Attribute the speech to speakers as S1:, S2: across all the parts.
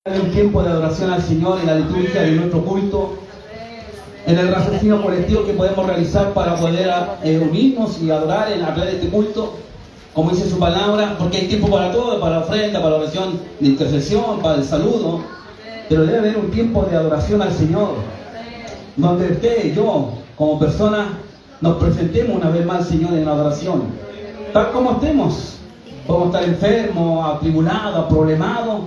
S1: Un tiempo de adoración al Señor en la liturgia de nuestro culto, en el raciocinio colectivo que podemos realizar para poder unirnos y adorar a través de este culto, como dice su palabra, porque hay tiempo para todo, para la ofrenda, para la oración de intercesión, para el saludo, pero debe haber un tiempo de adoración al Señor, donde usted y yo, como persona, nos presentemos una vez más al Señor en la adoración, tal como estemos. Podemos estar enfermos, atribulados, problemados,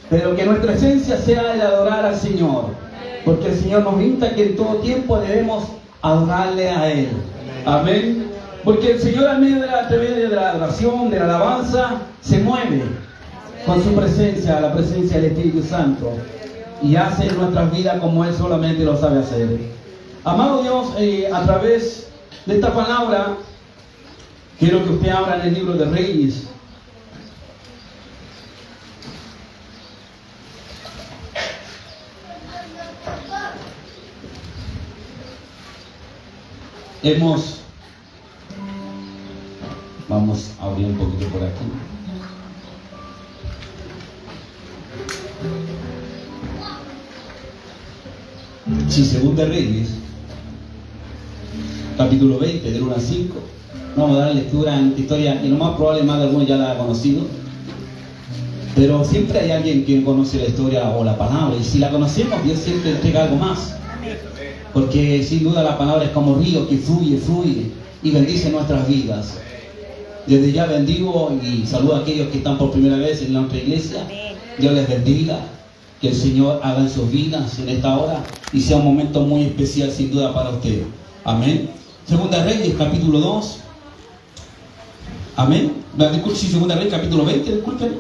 S1: pero que nuestra esencia sea el adorar al Señor, porque el Señor nos insta que en todo tiempo debemos adorarle a Él. Amén. Porque el Señor, al medio de la adoración, de la alabanza, se mueve con su presencia, la presencia del Espíritu Santo, y hace en nuestras vidas como Él solamente lo sabe hacer. Amado Dios, a través de esta palabra, quiero que usted abra en el libro de Reyes. Vamos a abrir un poquito por aquí. Sí, Segunda Reyes, capítulo 20, del 1 al 5. Vamos a dar lectura en esta historia, y lo más probable más de algunos ya la han conocido. Pero siempre hay alguien que conoce la historia o la palabra, y si la conocemos, Dios siempre entrega algo más. Porque sin duda la palabra es como río que fluye y bendice nuestras vidas. Desde ya bendigo y saludo a aquellos que están por primera vez en nuestra iglesia. Dios les bendiga, que el Señor haga en sus vidas en esta hora y sea un momento muy especial sin duda para ustedes. Amén. Segunda Reyes, capítulo 2. Amén. Sí, Segunda Reyes, capítulo 20, disculpen.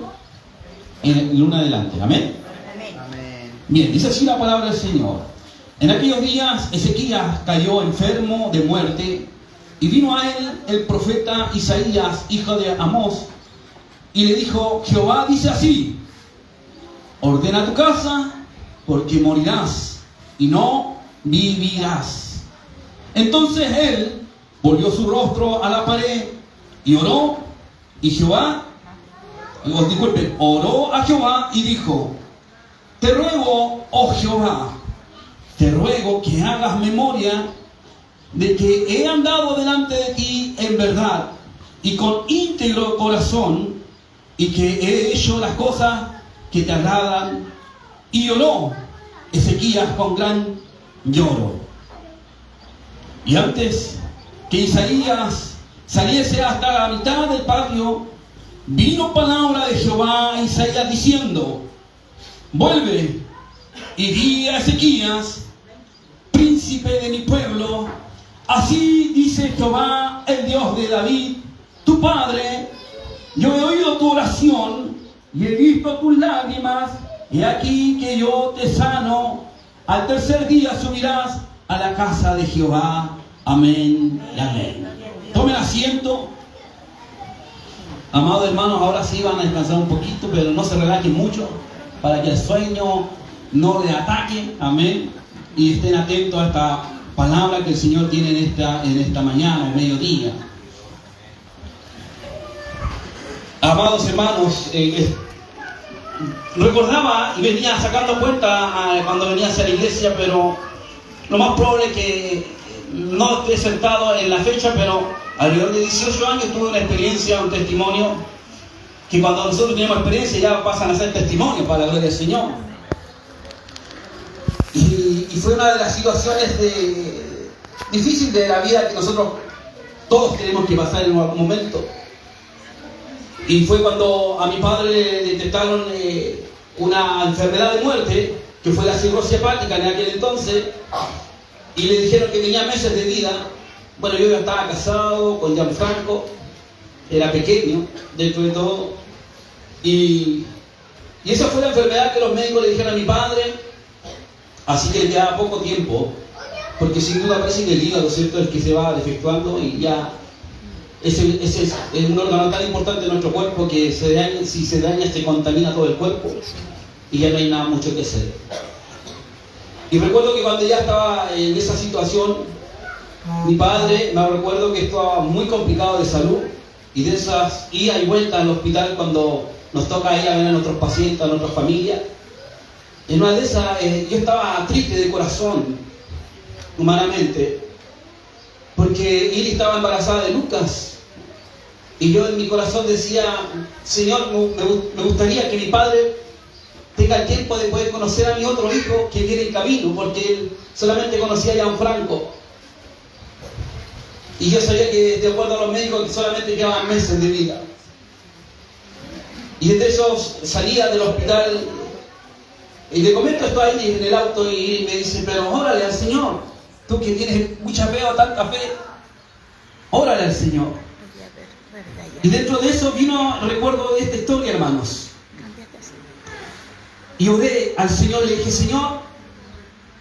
S1: En el 1 adelante. Amén. Amén. Bien, dice así la palabra del Señor. En aquellos días Ezequías cayó enfermo de muerte, y vino a él el profeta Isaías, hijo de Amós, y le dijo: Jehová dice así: ordena tu casa, porque morirás y no vivirás. Entonces él volvió su rostro a la pared y oró, oró a Jehová y dijo: te ruego, oh Jehová, te ruego que hagas memoria de que he andado delante de ti en verdad y con íntegro corazón, y que he hecho las cosas que te agradan. Y lloró Ezequías con gran lloro. Y antes que Isaías saliese hasta la mitad del patio, vino palabra de Jehová a Isaías diciendo: vuelve y di a Ezequías, príncipe de mi pueblo, así dice Jehová, el Dios de David, tu padre: yo he oído tu oración y he visto tus lágrimas, y aquí que yo te sano. Al tercer día subirás a la casa de Jehová. Amén y amén. Tomen asiento. Amados hermanos, ahora sí van a descansar un poquito, pero no se relajen mucho, para que el sueño no les ataque. Amén. Y estén atentos a esta palabra que el Señor tiene en esta mañana, en mediodía. Amados hermanos, recordaba y venía sacando cuenta cuando venía hacia la iglesia, pero lo más probable es que no esté sentado en la fecha, pero alrededor de 18 años tuve una experiencia, un testimonio, que cuando nosotros tenemos experiencia ya pasan a ser testimonio para la gloria del Señor. Y fue una de las situaciones difíciles de la vida que nosotros todos tenemos que pasar en algún momento. Y fue cuando a mi padre le detectaron una enfermedad de muerte, que fue la cirrosis hepática en aquel entonces, y le dijeron que tenía meses de vida. Bueno, yo ya estaba casado con Gianfranco, era pequeño dentro de todo, y esa fue la enfermedad que los médicos le dijeron a mi padre. Así que le quedaba poco tiempo, porque sin duda parece que el hígado, ¿cierto?, es que se va defectuando, y ya ese es un órgano tan importante en nuestro cuerpo que si se daña se contamina todo el cuerpo y ya no hay nada mucho que hacer. Y recuerdo que cuando ya estaba en esa situación, mi padre, me recuerdo que estaba muy complicado de salud, y de esas ida y vuelta al hospital cuando nos toca ir a ver a nuestros pacientes, a nuestras familias. En una de esas, yo estaba triste de corazón, humanamente, porque Ili estaba embarazada de Lucas. Y yo en mi corazón decía, Señor, me gustaría que mi padre tenga el tiempo de poder conocer a mi otro hijo que viene en camino, porque él solamente conocía a Gianfranco. Y yo sabía que, de acuerdo a los médicos, que solamente quedaban meses de vida. Y desde eso salía del hospital y le comento esto a Ili en el auto y me dice, pero órale al Señor, tú que tienes mucha fe o tanta fe, órale al Señor. Y dentro de eso vino, recuerdo esta historia, hermanos. Y oré al Señor, le dije, Señor,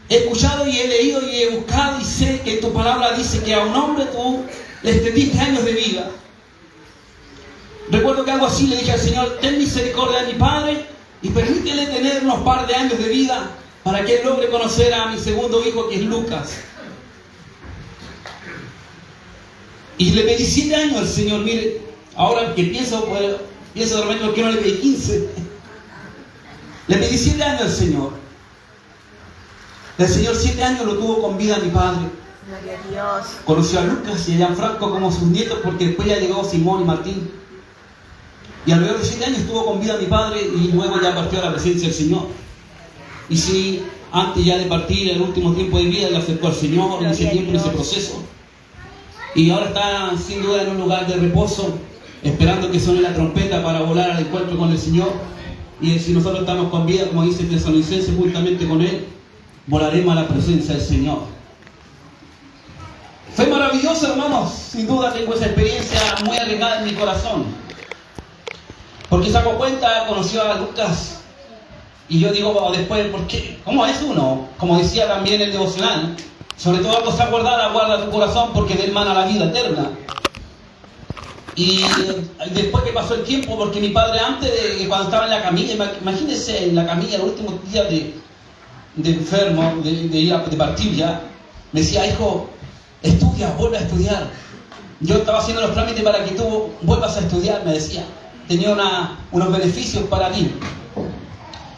S1: he escuchado y he leído y he buscado y sé que tu palabra dice que a un hombre tú le extendiste años de vida. Recuerdo que algo así le dije al Señor, ten misericordia de mi padre y permítele tener unos par de años de vida para que él logre conocer a mi segundo hijo, que es Lucas. Y le pedí 7 años al Señor. Mire, ahora que pienso de repente por qué no le pedí 15. Le pedí 7 años al Señor. El Señor 7 años lo tuvo con vida a mi padre.
S2: Gloria a Dios.
S1: Conoció a Lucas y a Gianfranco como sus nietos, porque después ya llegó Simón y Martín. Y alrededor de 7 años estuvo con vida mi padre y luego ya partió a la presencia del Señor. Y sí, antes ya de partir, en el último tiempo de vida, le acercó al Señor en ese tiempo, en ese proceso. Y ahora está sin duda en un lugar de reposo, esperando que suene la trompeta para volar al encuentro con el Señor. Y si nosotros estamos con vida, como dice el Tesalonicense, juntamente con Él, volaremos a la presencia del Señor. Fue maravilloso, hermanos. Sin duda tengo esa experiencia muy arraigada en mi corazón. Porque sacó cuenta, conoció a Lucas. Y yo digo después, ¿por qué? ¿Cómo es uno? Como decía también el devocional, sobre todo cosa guardada, guarda tu corazón, porque de él mana la vida eterna. Y después que pasó el tiempo, porque mi padre antes de cuando estaba en la camilla, imagínense en la camilla, los últimos días de enfermo, de partir ya, me decía, hijo, estudia, vuelve a estudiar. Yo estaba haciendo los trámites para que tú vuelvas a estudiar, me decía. Tenía unos beneficios para ti.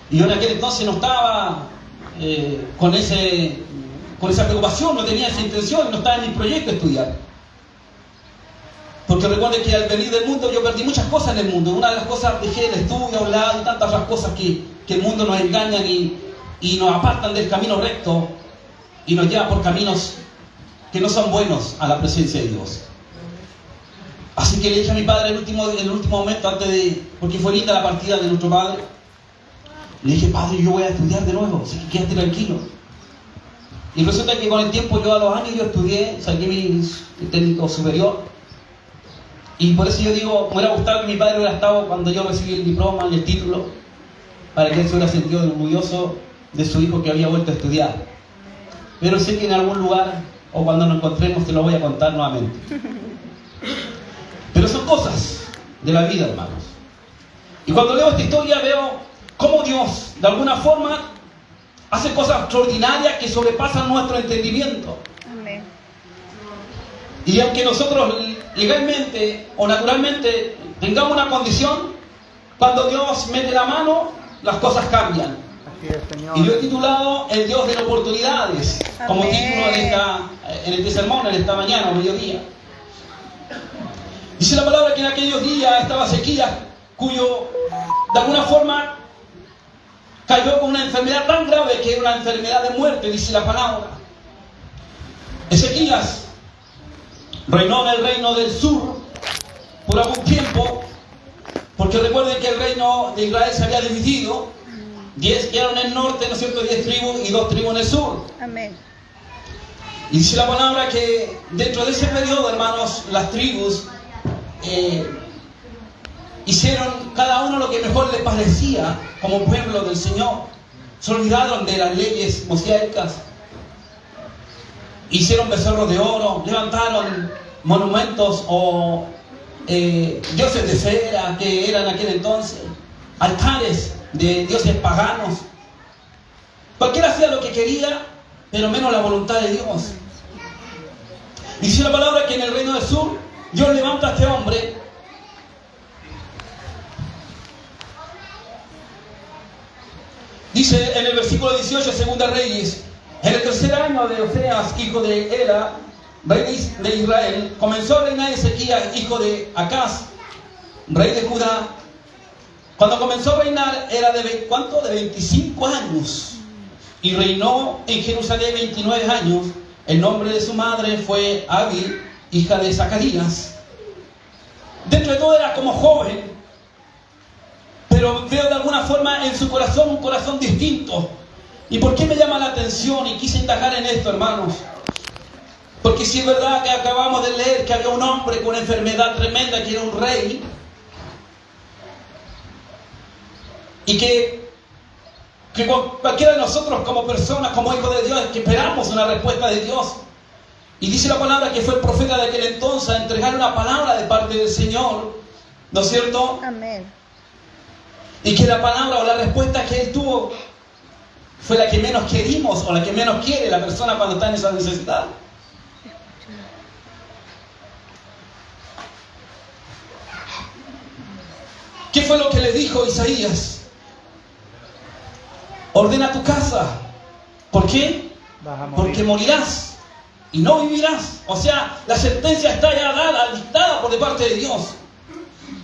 S1: Y yo en aquel entonces no estaba con esa preocupación, no tenía esa intención, no estaba en mi proyecto estudiar. Porque recuerden que al venir del mundo yo perdí muchas cosas en el mundo. Una de las cosas dejé el estudio a un lado y tantas otras cosas que el mundo nos engañan y nos apartan del camino recto y nos lleva por caminos que no son buenos a la presencia de Dios. Así que le dije a mi padre en el último momento, porque fue linda la partida de nuestro padre, le dije, padre, yo voy a estudiar de nuevo, así que quédate tranquilo. Y resulta que con el tiempo, yo a los años, yo estudié, saqué mi técnico superior. Y por eso yo digo, me hubiera gustado que mi padre hubiera estado cuando yo recibí el diploma y el título, para que él se hubiera sentido orgulloso de su hijo que había vuelto a estudiar. Pero sé que en algún lugar, o cuando nos encontremos, te lo voy a contar nuevamente. Pero son cosas de la vida, hermanos. Y cuando leo esta historia veo cómo Dios, de alguna forma, hace cosas extraordinarias que sobrepasan nuestro entendimiento.
S2: Amén.
S1: Y aunque nosotros legalmente o naturalmente tengamos una condición, cuando Dios mete la mano, las cosas cambian.
S2: Así es, Señor.
S1: Y yo he titulado El Dios de las oportunidades, como
S2: Amén.
S1: título en este sermón, en esta mañana o mediodía. Dice la palabra que en aquellos días estaba sequía, cuyo de alguna forma cayó con una enfermedad tan grave que era una enfermedad de muerte, dice la palabra. Ezequías reinó en el reino del sur por algún tiempo, porque recuerden que el reino de Israel se había dividido, 10 quedaron en el norte, ¿no es cierto?, 10 tribus y 2 tribus en el sur.
S2: Amén.
S1: Y dice la palabra que dentro de ese periodo, hermanos, las tribus hicieron cada uno lo que mejor les parecía como pueblo del Señor. Se olvidaron de las leyes mosaicaas, hicieron becerros de oro, levantaron monumentos o dioses de cera que eran en aquel entonces, altares de dioses paganos. Cualquiera hacía lo que quería, pero menos la voluntad de Dios. Dice la palabra que en el reino del sur Dios levanta a este hombre dice en el versículo versículo 18, segunda Reyes. En el tercer año de Oseas, hijo de Ela, rey de Israel, comenzó a reinar Ezequías, hijo de Acaz, rey de Judá. Cuando comenzó a reinar era de, ¿cuánto? De 25 años. Y reinó en Jerusalén 29 años. El nombre de su madre fue Abi, hija de Zacarías. Dentro de todo era como joven, pero veo de alguna forma en su corazón un corazón distinto. ¿Y por qué me llama la atención? Y quise indagar en esto, hermanos. Porque si es verdad que acabamos de leer que había un hombre con una enfermedad tremenda que era un rey, y que cualquiera de nosotros como personas, como hijos de Dios, que esperamos una respuesta de Dios. Y dice la palabra que fue el profeta de aquel entonces a entregar una palabra de parte del Señor, ¿no es cierto?
S2: Amén.
S1: Y que la palabra o la respuesta que él tuvo fue la que menos querimos o la que menos quiere la persona cuando está en esa necesidad. ¿Qué fue lo que le dijo Isaías? Ordena tu casa. ¿Por qué? Porque morirás y no vivirás. O sea, la sentencia está ya dada, dictada por de parte de Dios.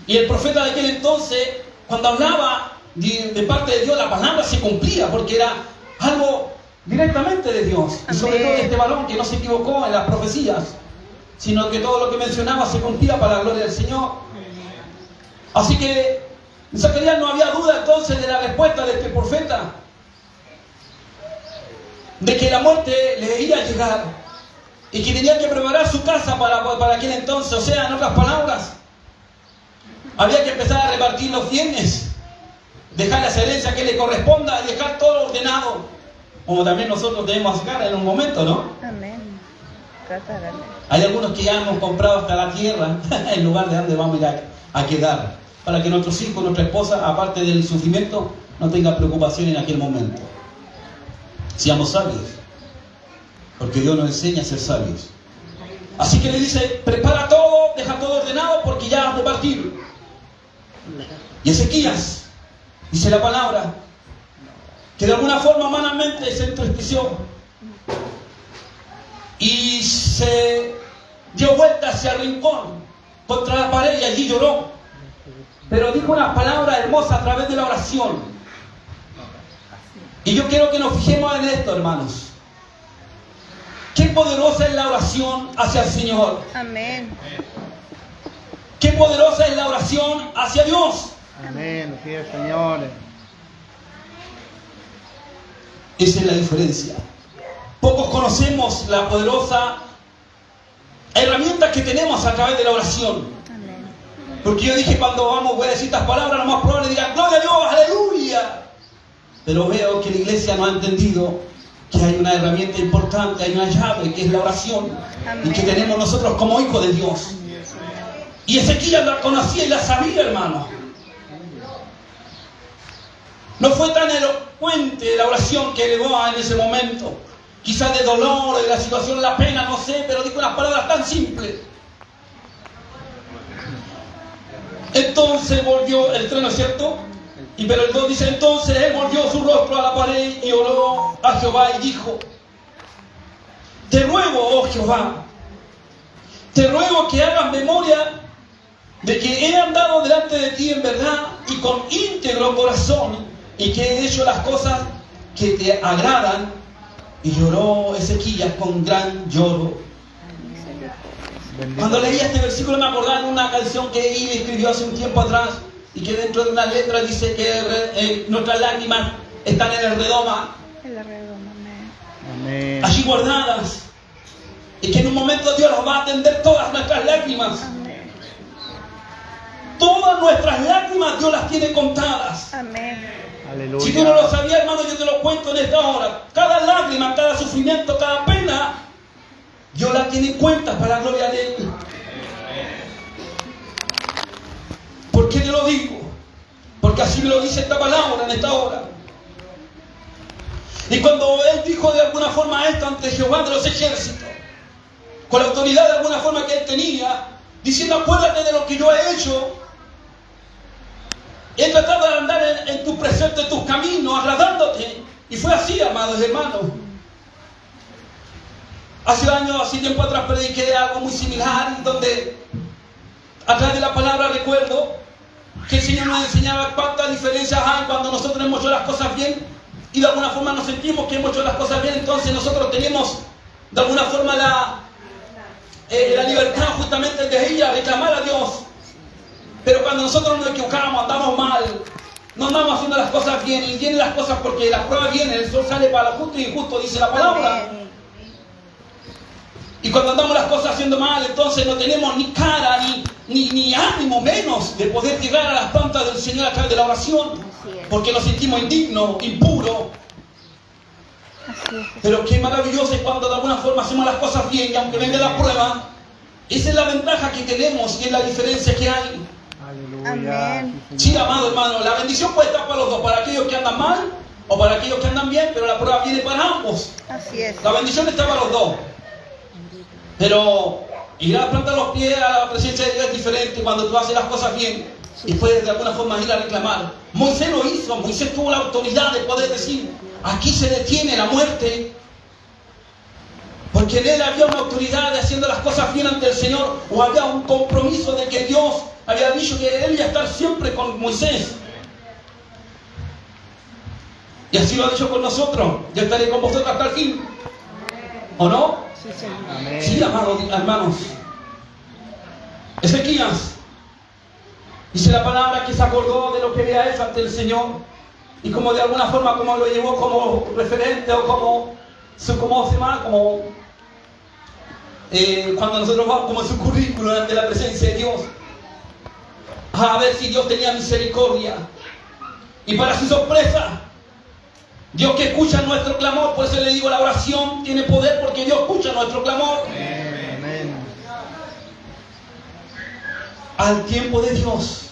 S1: Y el profeta de aquel entonces, cuando hablaba de parte de Dios, la palabra se cumplía, porque era algo directamente de Dios. Y sobre todo de este varón que no se equivocó en las profecías, sino que todo lo que mencionaba se cumplía para la gloria del Señor. Así que en Zacarías no había duda entonces de la respuesta de este profeta, de que la muerte le iba a llegar y que tenía que preparar su casa para aquel entonces. O sea, en otras palabras, había que empezar a repartir los bienes, dejar las herencias que le corresponda y dejar todo ordenado, como también nosotros debemos sacar en un momento, ¿no?
S2: Amén.
S1: Hay algunos que ya hemos comprado hasta la tierra en lugar de donde vamos a ir a quedar, para que nuestros hijos, nuestra esposa, aparte del sufrimiento, no tengan preocupación en aquel momento. Seamos sabios, porque Dios nos enseña a ser sabios. Así que le dice, prepara todo, deja todo ordenado, porque ya has de partir. Y Ezequías, dice la palabra, que de alguna forma humanamente se entristeció y se dio vuelta hacia el rincón, contra la pared, y allí lloró. Pero dijo unas palabras hermosas a través de la oración. Y yo quiero que nos fijemos en esto, hermanos. Qué poderosa es la oración hacia el Señor.
S2: Amén.
S1: Qué poderosa es la oración hacia Dios.
S2: Amén. Sí, Señor.
S1: Esa es la diferencia. Pocos conocemos la poderosa herramienta que tenemos a través de la oración.
S2: Amén.
S1: Porque yo dije, cuando voy a decir estas palabras, lo más probable digan, gloria a Dios, aleluya. Pero veo que la iglesia no ha entendido que hay una herramienta importante, hay una llave que es la oración. Amén. Y que tenemos nosotros como hijos de Dios. Y Ezequías la conocía y la sabía, hermano. No fue tan elocuente la oración que elevó en ese momento. Quizás de dolor, de la situación, la pena, no sé, pero dijo unas palabras tan simples. Entonces volvió el tren, ¿no es cierto? Pero el 2 dice, entonces él volvió su rostro a la pared y oró a Jehová y dijo, te ruego, oh Jehová, te ruego que hagas memoria de que he andado delante de ti en verdad y con íntegro corazón, y que he hecho las cosas que te agradan. Y lloró Ezequías con gran lloro. Cuando leía este versículo me acordaba de una canción que Ivy escribió hace un tiempo atrás, y que dentro de una letra dice que nuestras lágrimas están en el redoma,
S2: Amén.
S1: allí guardadas, y que en un momento Dios nos va a atender todas nuestras lágrimas.
S2: Amén.
S1: Todas nuestras lágrimas Dios las tiene contadas.
S2: Amén.
S3: Aleluya.
S1: Si tú no lo sabías, hermano, yo te lo cuento en esta hora. Cada lágrima, cada sufrimiento, cada pena, Dios la tiene en cuenta para la gloria de Él. ¿Por qué te lo digo? Porque así me lo dice esta palabra en esta hora. Y cuando Él dijo de alguna forma esto ante Jehová de los ejércitos, con la autoridad de alguna forma que Él tenía, diciendo, acuérdate de lo que yo he hecho. He tratado de andar en tu precepto, en tus caminos, agradándote. Y fue así, amados hermanos. Hace tiempo atrás prediqué algo muy similar, donde a través de la palabra recuerdo que el Señor nos enseñaba cuántas diferencias hay cuando nosotros hemos hecho las cosas bien y de alguna forma nos sentimos que hemos hecho las cosas bien. Entonces nosotros tenemos de alguna forma la libertad justamente de ir a reclamar a Dios. Pero cuando nosotros nos equivocamos, andamos mal, no andamos haciendo las cosas bien, y vienen las cosas porque las pruebas vienen, el sol sale para los justos y injustos, dice la palabra. Y cuando andamos las cosas haciendo mal, entonces no tenemos ni cara, ni ánimo menos de poder llegar a las plantas del Señor a través de la oración, porque nos sentimos indignos, impuros. Pero qué maravilloso es cuando de alguna forma hacemos las cosas bien, y aunque venga la prueba, esa es la ventaja que tenemos y es la diferencia que hay.
S2: Aleluya.
S1: Sí, amado hermano, la bendición puede estar para los dos, para aquellos que andan mal o para aquellos que andan bien, pero la prueba viene para ambos.
S3: Así es.
S1: La bendición está para los dos. Pero ir a plantar los pies a la presencia de Dios es diferente cuando tú haces las cosas bien y puedes de alguna forma ir a reclamar. Moisés lo hizo, Moisés tuvo la autoridad de poder decir, aquí se detiene la muerte. Porque en él había una autoridad de haciendo las cosas bien ante el Señor, o había un compromiso de que Dios había dicho que él iba a estar siempre con Moisés. Y así lo ha dicho con nosotros, yo estaré con vosotros hasta el fin. ¿O no?
S3: Sí, Señor.
S2: Amén.
S1: Sí, amados hermanos. Ezequías dice la palabra que se acordó de lo que había hecho ante el Señor y como de alguna forma como lo llevó como referente o cuando nosotros vamos como su currículum ante la presencia de Dios a ver si Dios tenía misericordia. Y para su sorpresa, Dios que escucha nuestro clamor, por eso le digo, la oración tiene poder porque Dios escucha nuestro clamor.
S2: Amén.
S1: Al tiempo de Dios.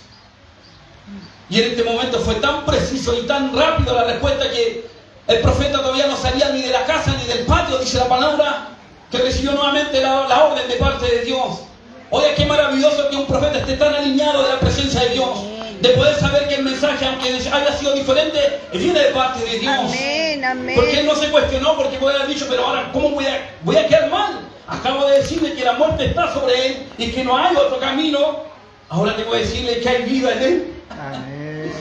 S1: Y en este momento fue tan preciso y tan rápido la respuesta que el profeta todavía no salía ni de la casa ni del patio, dice la palabra, que recibió nuevamente la orden de parte de Dios. Oye, qué maravilloso que un profeta esté tan alineado de la presencia de Dios, de poder saber que el mensaje, aunque haya sido diferente, viene de parte de Dios.
S3: Amén, amén.
S1: Porque él no se cuestionó, porque puede haber dicho, pero ahora, ¿cómo voy a quedar mal? Acabo de decirle que la muerte está sobre él y que no hay otro camino. Ahora tengo que decirle que hay vida en él.
S2: Amén.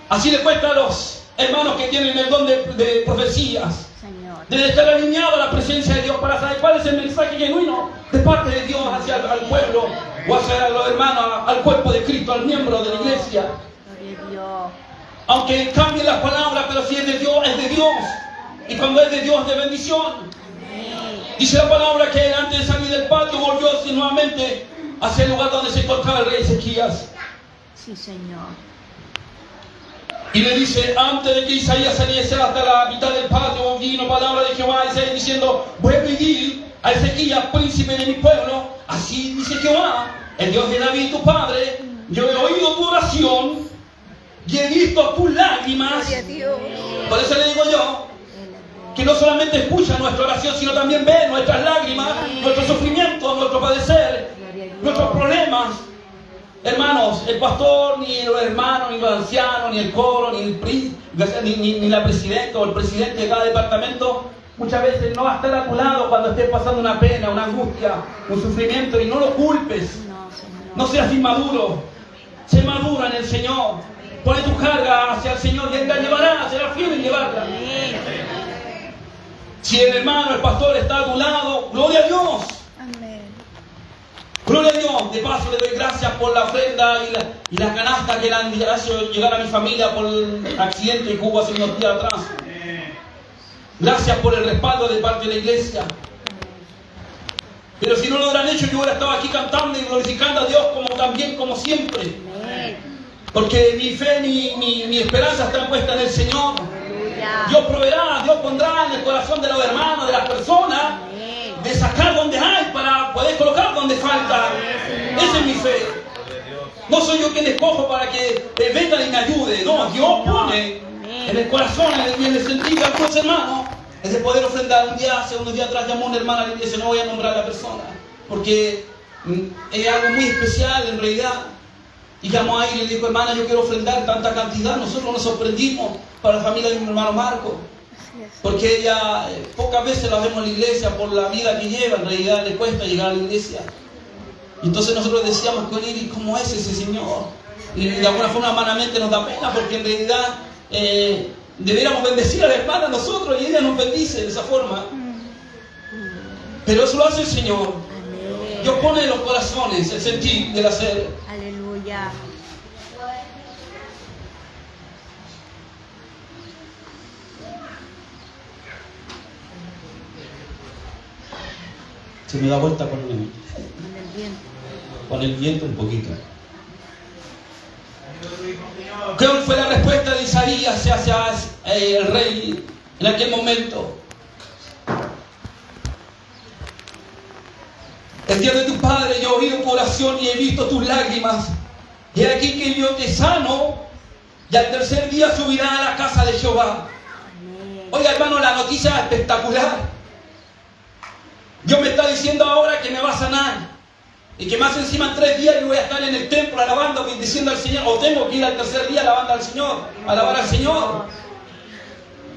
S1: Así le cuesta a los hermanos que tienen el don de profecías,
S3: Señor.
S1: de estar alineado a la presencia de Dios para saber cuál es el mensaje genuino de parte de Dios hacia el pueblo o hacia los hermanos, al cuerpo de Cristo, al miembro de la iglesia.
S3: Gloria a Dios.
S1: Aunque cambien las palabras, pero si es de Dios, es de Dios. Y cuando es de Dios, de bendición.
S3: Amén.
S1: Dice la palabra que antes de salir del patio volvió nuevamente hacia el lugar donde se encontraba el rey Ezequías.
S3: Sí, Señor.
S1: Y le dice, antes de que Isaías saliese hasta la mitad del patio, vino palabra de Jehová a Isaías diciendo, voy a pedir a Ezequías, príncipe de mi pueblo, así dice Jehová, el Dios de David tu padre, yo he oído tu oración y he visto tus lágrimas.
S3: Gloria a Dios.
S1: Por eso le digo yo, que no solamente escucha nuestra oración, sino también ve nuestras lágrimas, nuestro sufrimiento, nuestro padecer,
S3: Gloria a Dios.
S1: nuestros problemas. Hermanos, el pastor, ni los hermanos, ni los ancianos, ni el coro, ni la presidenta o el presidente de cada departamento, muchas veces no va a estar a tu lado cuando estés pasando una pena, una angustia, un sufrimiento, y no lo culpes.
S3: No, Señor.
S1: No seas inmaduro. Sé madura en el Señor. Pone tu carga hacia el Señor y Él la llevará, será fiel en llevarla.
S3: Amén.
S1: Si el hermano, el pastor está a tu lado, gloria a Dios.
S3: Amén.
S1: Gloria a Dios. De paso le doy gracias por la ofrenda y la canasta que le han hecho llegar a mi familia por el accidente que hubo hace unos días atrás. Gracias por el respaldo de parte de la iglesia. Pero si no lo hubieran hecho, yo hubiera estado aquí cantando y glorificando a Dios como siempre.
S3: Amén.
S1: Porque mi fe, mi esperanza está puesta en el Señor.
S3: Aleluya.
S1: Dios proveerá, Dios pondrá en el corazón de los hermanos, de las personas,
S3: Amén.
S1: de sacar donde hay para poder colocar donde falta. Esa es mi fe. No soy yo quien escojo para que vengan y me ayude. No, Dios pone en el corazón y en el sentido de algunos hermanos es de poder ofrendar. Hace unos días atrás llamó una hermana a la iglesia, no voy a nombrar a la persona, porque es algo muy especial en realidad. Y llamó a ella y le dijo, hermana, yo quiero ofrendar tanta cantidad. Nosotros nos sorprendimos para la familia de mi hermano Marco.
S3: Así es.
S1: Porque ella, pocas veces la vemos en la iglesia por la vida que lleva. En realidad le cuesta llegar a la iglesia. Y entonces nosotros decíamos con él, ¿y cómo es ese señor? Y de alguna forma humanamente nos da pena, porque en realidad deberíamos bendecir a la hermana nosotros y ella nos bendice de esa forma. Pero eso lo hace el Señor.
S3: Amén.
S1: Dios pone en los corazones el sentir del hacer.
S3: Aleluya.
S1: Se me da vuelta con
S3: Con el viento.
S1: el viento un poquito. ¿Cuál fue la respuesta de Isaías hacia el rey en aquel momento? El día de tu padre yo he oído tu oración y he visto tus lágrimas. Y aquí que yo te sano, y al tercer día subirá a la casa de Jehová.
S3: Amén.
S1: Oiga, hermano, la noticia es espectacular. Dios me está diciendo ahora que me va a sanar. Y que más encima en 3 días yo voy a estar en el templo alabando, bendiciendo al Señor. O tengo que ir al tercer día alabando al Señor, alabar al Señor.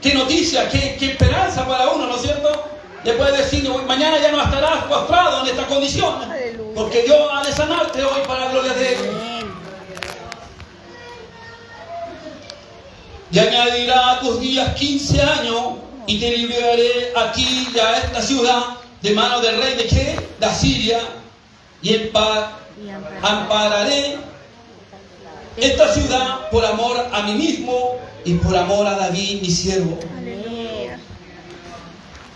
S1: Qué noticia, qué esperanza para uno, ¿no es cierto? Le puede decir, mañana ya no estarás postrado en esta condición.
S3: Aleluya.
S1: Porque Dios ha de sanarte hoy para la gloria de Él.
S3: Amén.
S1: Y añadirá a tus días 15 años y te libraré aquí y a esta ciudad de mano del rey de ¿qué? De Asiria. Y ampararé esta ciudad por amor a mí mismo y por amor a David, mi siervo.
S3: Aleluya.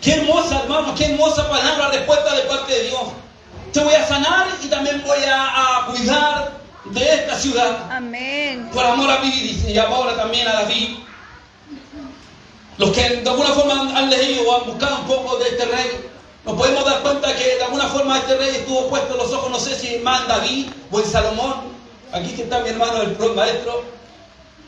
S1: Qué hermosa, hermano, qué hermosa palabra, respuesta de parte de Dios. Te voy a sanar y también voy a cuidar de esta ciudad.
S3: Amén.
S1: Por amor a mí y ahora también a David. Los que de alguna forma han leído o han buscado un poco de este rey, nos podemos dar cuenta que de alguna forma este rey estuvo puesto los ojos, no sé si más en David o en Salomón. Aquí que está mi hermano, el maestro.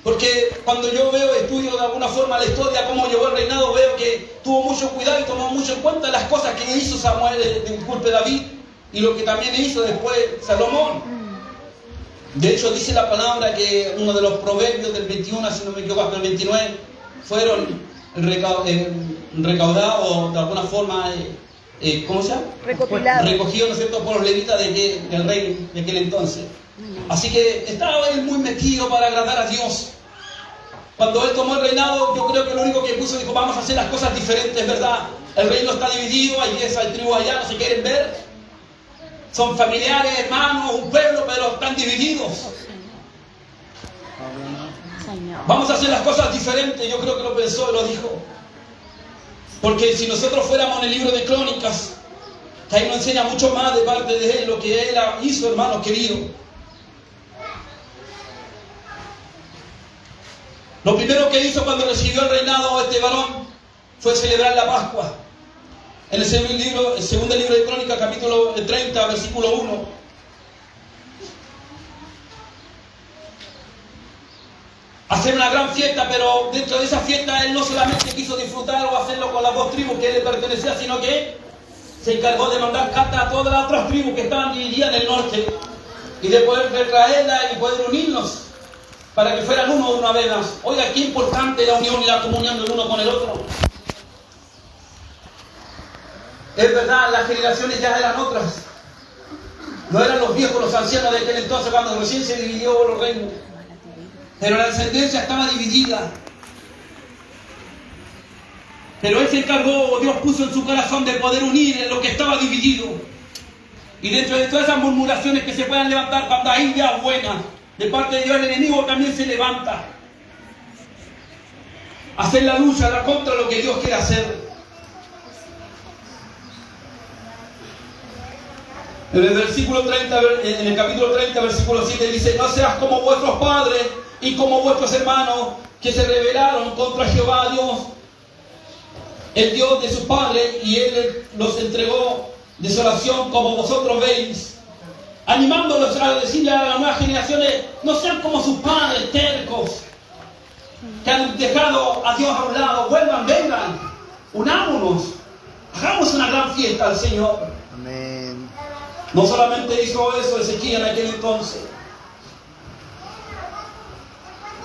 S1: Porque cuando yo estudio de alguna forma la historia, cómo llevó el reinado, veo que tuvo mucho cuidado y tomó mucho en cuenta las cosas que hizo Samuel, disculpe, David, y lo que también hizo después Salomón. De hecho, dice la palabra que uno de los proverbios del 21, si no me equivoco, hasta el 29, fueron recaudados de alguna forma, ¿cómo se llama?
S3: Recopilado.
S1: Recogidos, ¿no es cierto?, por los levitas del rey de aquel entonces. Así que estaba él muy metido para agradar a Dios. Cuando él tomó el reinado, yo creo que lo único que puso, dijo, vamos a hacer las cosas diferentes, ¿verdad? El reino está dividido, hay 10 tribus allá, no se quieren ver. Son familiares, hermanos, un pueblo, pero están divididos.
S3: Señor.
S1: Vamos a hacer las cosas diferentes, yo creo que lo pensó y lo dijo. Porque si nosotros fuéramos en el libro de Crónicas, que ahí nos enseña mucho más de parte de él, lo que él hizo, hermanos queridos. Lo primero que hizo cuando recibió el reinado este varón fue celebrar la Pascua. En el segundo libro de Crónicas, capítulo 30, versículo 1. Hacer una gran fiesta, pero dentro de esa fiesta él no solamente quiso disfrutar o hacerlo con las 2 tribus que él le pertenecía, sino que se encargó de mandar cartas a todas las otras tribus que estaban divididas en el norte y de poder retraerlas y poder unirnos para que fueran uno una vez más. Oiga, qué importante la unión y la comunión del uno con el otro. Es verdad, las generaciones ya eran otras. No eran los viejos, los ancianos de aquel entonces cuando recién se dividió los reinos. Pero la descendencia estaba dividida. Pero él se encargó, Dios puso en su corazón de poder unir lo que estaba dividido. Y dentro de todas esas murmuraciones que se puedan levantar cuando hay ideas buenas de parte de Dios, el enemigo también se levanta. Hacer la lucha, la contra lo que Dios quiere hacer. En el versículo 30, en el capítulo 30, versículo 7 dice: no seas como vuestros padres y como vuestros hermanos que se rebelaron contra Jehová Dios, el Dios de sus padres, y Él los entregó desolación como vosotros veis. Animándolos a decirle a las nuevas generaciones: no sean como sus padres tercos, que han dejado a Dios a un lado. Vuelvan, vengan, unámonos, hagamos una gran fiesta al Señor.
S2: Amén.
S1: No solamente hizo eso Ezequiel en aquel entonces,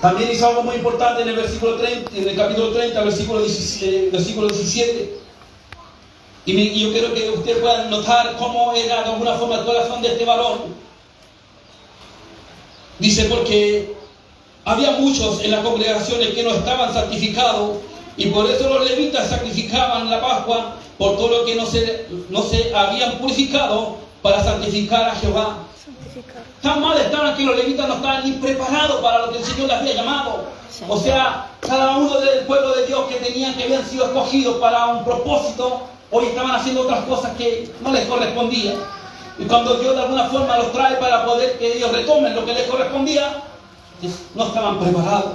S1: También hizo algo muy importante en el versículo 30, en el capítulo 30, versículo 17. Y yo quiero que ustedes puedan notar cómo era de alguna forma el corazón de este varón. Dice, porque había muchos en las congregaciones que no estaban santificados, y por eso los levitas sacrificaban la Pascua por todo lo que no se habían purificado para santificar a Jehová. Tan mal estaban que los levitas no estaban ni preparados para lo que el Señor les había llamado. O sea, cada uno del pueblo de Dios que habían sido escogidos para un propósito, hoy estaban haciendo otras cosas que no les correspondían. Y cuando Dios de alguna forma los trae para poder que ellos retomen lo que les correspondía, no estaban preparados.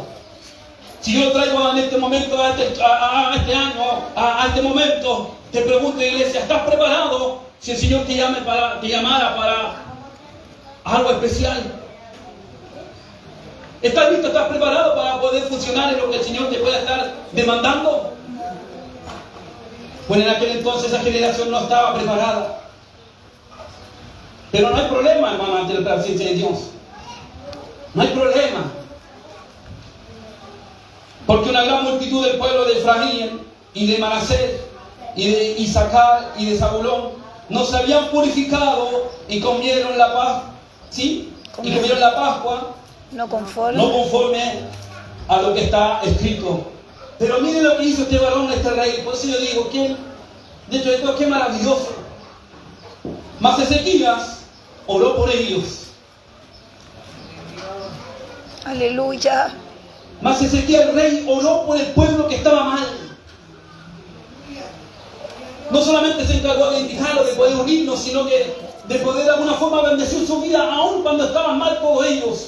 S1: Si yo lo traigo en este momento, a este año, a este momento, te pregunto, iglesia, ¿estás preparado si el Señor te llamara para algo especial? ¿Estás listo? ¿Estás preparado para poder funcionar en lo que el Señor te pueda estar demandando? Bueno, en aquel entonces esa generación no estaba preparada. Pero no hay problema, hermano, ante la presencia de Dios. No hay problema. Porque una gran multitud del pueblo de Efraín y de Manasés y de Isaacar y de Zabulón no se habían purificado y comieron la Pascua, ¿sí? Y comieron la Pascua
S3: No conforme.
S1: no conforme a lo que está escrito. Pero miren lo que hizo este varón, este rey. Por eso yo digo, dentro de todo, qué maravilloso. Mas Ezequías oró por ellos.
S3: Aleluya.
S1: Mas Ezequías el rey oró por el pueblo que estaba mal. No solamente se encargó de indicarlo, de poder unirnos, sino que de poder de alguna forma bendecir su vida, aun cuando estaban mal todos ellos.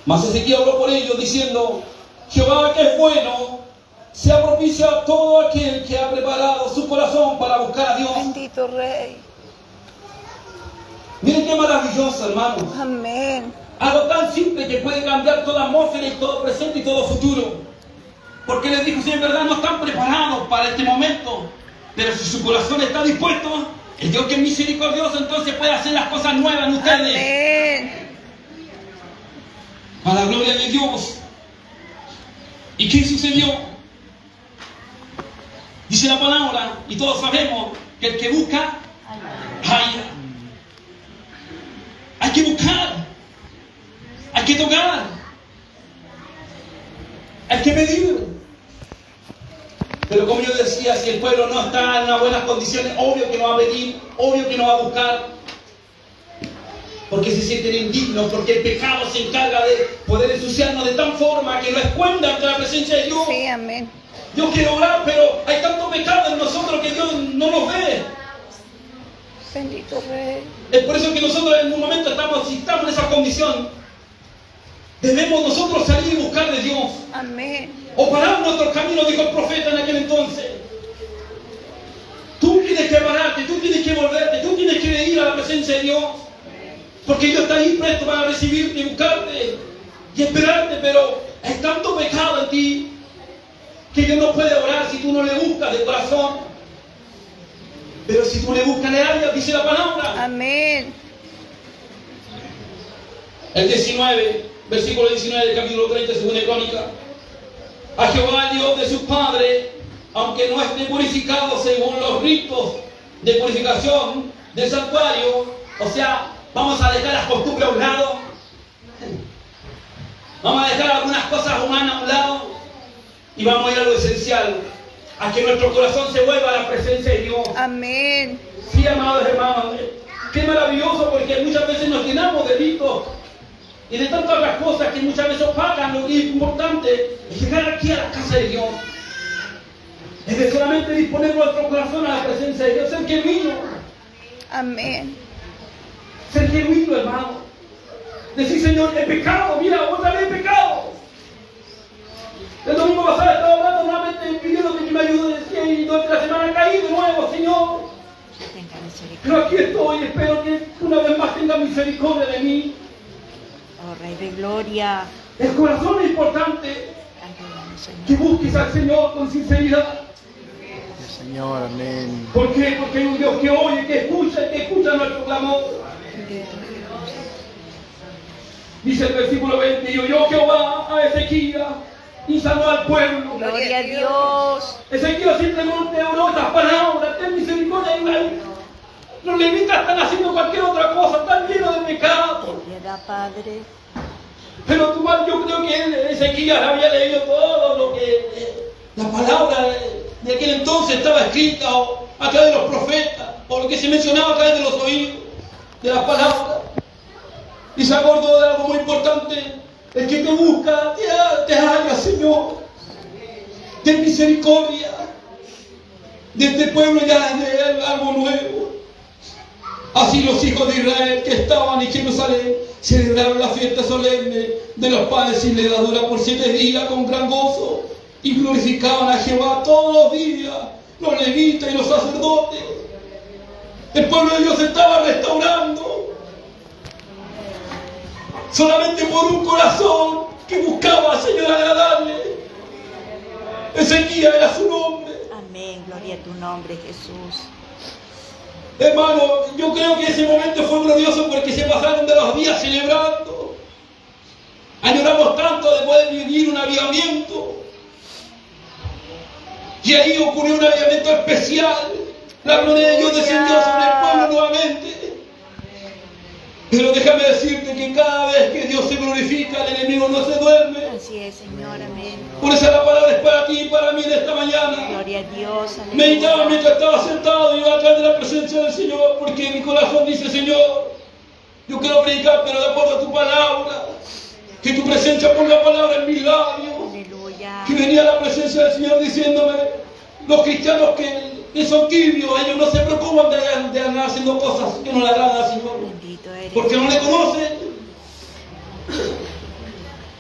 S1: Mas Ezequías oró por ellos diciendo: Jehová, que es bueno, sea propicio a todo aquel que ha preparado su corazón para buscar a Dios.
S3: Bendito Rey.
S1: Miren qué maravilloso, hermanos.
S3: Amén.
S1: Algo tan simple que puede cambiar toda atmósfera y todo presente y todo futuro. Porque les dijo, si en verdad no están preparados para este momento, pero si su corazón está dispuesto, el Dios que es misericordioso entonces puede hacer las cosas nuevas en ustedes.
S3: Amén.
S1: Para la gloria de Dios. ¿Y qué sucedió? Dice la palabra, y todos sabemos, que el que busca, halla. Hay que buscar. Hay que tocar. Hay que pedir. Pero como yo decía, si el pueblo no está en unas buenas condiciones, obvio que no va a pedir, obvio que no va a buscar. Porque se sienten indignos, porque el pecado se encarga de poder ensuciarnos de tal forma que no esconda ante la presencia de Dios.
S3: Sí, amén.
S1: Yo quiero orar, pero hay tanto pecado en nosotros que Dios no nos ve.
S3: Bendito Rey.
S1: Es por eso que nosotros en un momento si estamos en esa condición, debemos nosotros salir y buscar de Dios.
S3: Amén.
S1: O parar nuestros caminos, dijo el profeta en aquel entonces. Tú tienes que pararte, tú tienes que volverte, tú tienes que ir a la presencia de Dios. Porque Dios está ahí presto para recibirte y buscarte y esperarte, pero hay tanto pecado en ti que Dios no puede orar si tú no le buscas de corazón. Pero si tú le buscas de área, dice la palabra.
S3: Amén.
S1: El 19, versículo 19 del capítulo 30 de Segunda Crónica. A Jehová, Dios de sus padres, aunque no esté purificado según los ritos de purificación del santuario, o sea, vamos a dejar las costumbres a un lado, vamos a dejar algunas cosas humanas a un lado y vamos a ir a lo esencial, a que nuestro corazón se vuelva a la presencia de Dios.
S3: Amén.
S1: Sí, amados hermanos, qué maravilloso, porque muchas veces nos llenamos de ritos y de tantas otras cosas que muchas veces opacan. Lo que es importante es llegar aquí a la casa de Dios. Es de solamente disponer nuestro corazón a la presencia de Dios, ser genuino.
S3: Amén.
S1: Ser genuino, hermano. Decir, Señor, he pecado, mira, otra vez he pecado. El domingo pasado estaba hablando nuevamente, pidiendo que me ayude, y durante la semana caí de nuevo, Señor. Pero aquí estoy, espero que una vez más tenga misericordia de mí.
S3: Oh, Rey de Gloria.
S1: El corazón es importante. Que busques al Señor con sinceridad.
S2: Señor, amén.
S1: ¿Por qué? Porque hay un Dios que oye, que escucha nuestro clamor. Dice el versículo 20, y oyó Jehová a Ezequías y sanó al pueblo.
S3: Gloria a Dios.
S1: Ezequías simplemente oró estas palabras: ten misericordia, Israel. Los levitas están haciendo cualquier otra cosa, están llenos de pecado.
S3: Piedad, Padre.
S1: Pero yo creo que Ezequías había leído todo lo que la palabra de aquel entonces estaba escrita a través de los profetas, o lo que se mencionaba a través de los oídos, de las palabras. Y se acordó de algo muy importante: el que te busca te halla, Señor. Ten misericordia de este pueblo, ya de algo nuevo. Así los hijos de Israel que estaban en Jerusalén celebraron la fiesta solemne de los panes sin levadura por 7 días con gran gozo, y glorificaban a Jehová todos los días, los levitas y los sacerdotes. El pueblo de Dios se estaba restaurando solamente por un corazón que buscaba al Señor agradarle. Ezequías era su nombre.
S3: Amén. Gloria a tu nombre, Jesús.
S1: Hermano, yo creo que ese momento fue glorioso porque se pasaron de los días celebrando. Añoramos tanto de poder vivir un avivamiento. Y ahí ocurrió un avivamiento especial. La gloria de Dios descendió sobre el pueblo nuevamente. Pero déjame decirte que cada vez que Dios se glorifica, el enemigo no se duerme.
S3: Así es, Señor. Amén.
S1: Por eso la palabra es para ti y para mí en esta mañana.
S3: Gloria a Dios.
S1: Meditaba
S3: Aleluya.
S1: mientras estaba sentado y iba a traer de la presencia del Señor, porque mi corazón dice: Señor, yo quiero predicar, pero de acuerdo a tu palabra. Que tu presencia ponga palabra en mis labios.
S3: Aleluya.
S1: Que venía la presencia del Señor diciéndome: los cristianos que son tibios, ellos no se preocupan de andar haciendo cosas que no le agradan al Señor.
S3: Bendito eres.
S1: Porque no le conocen.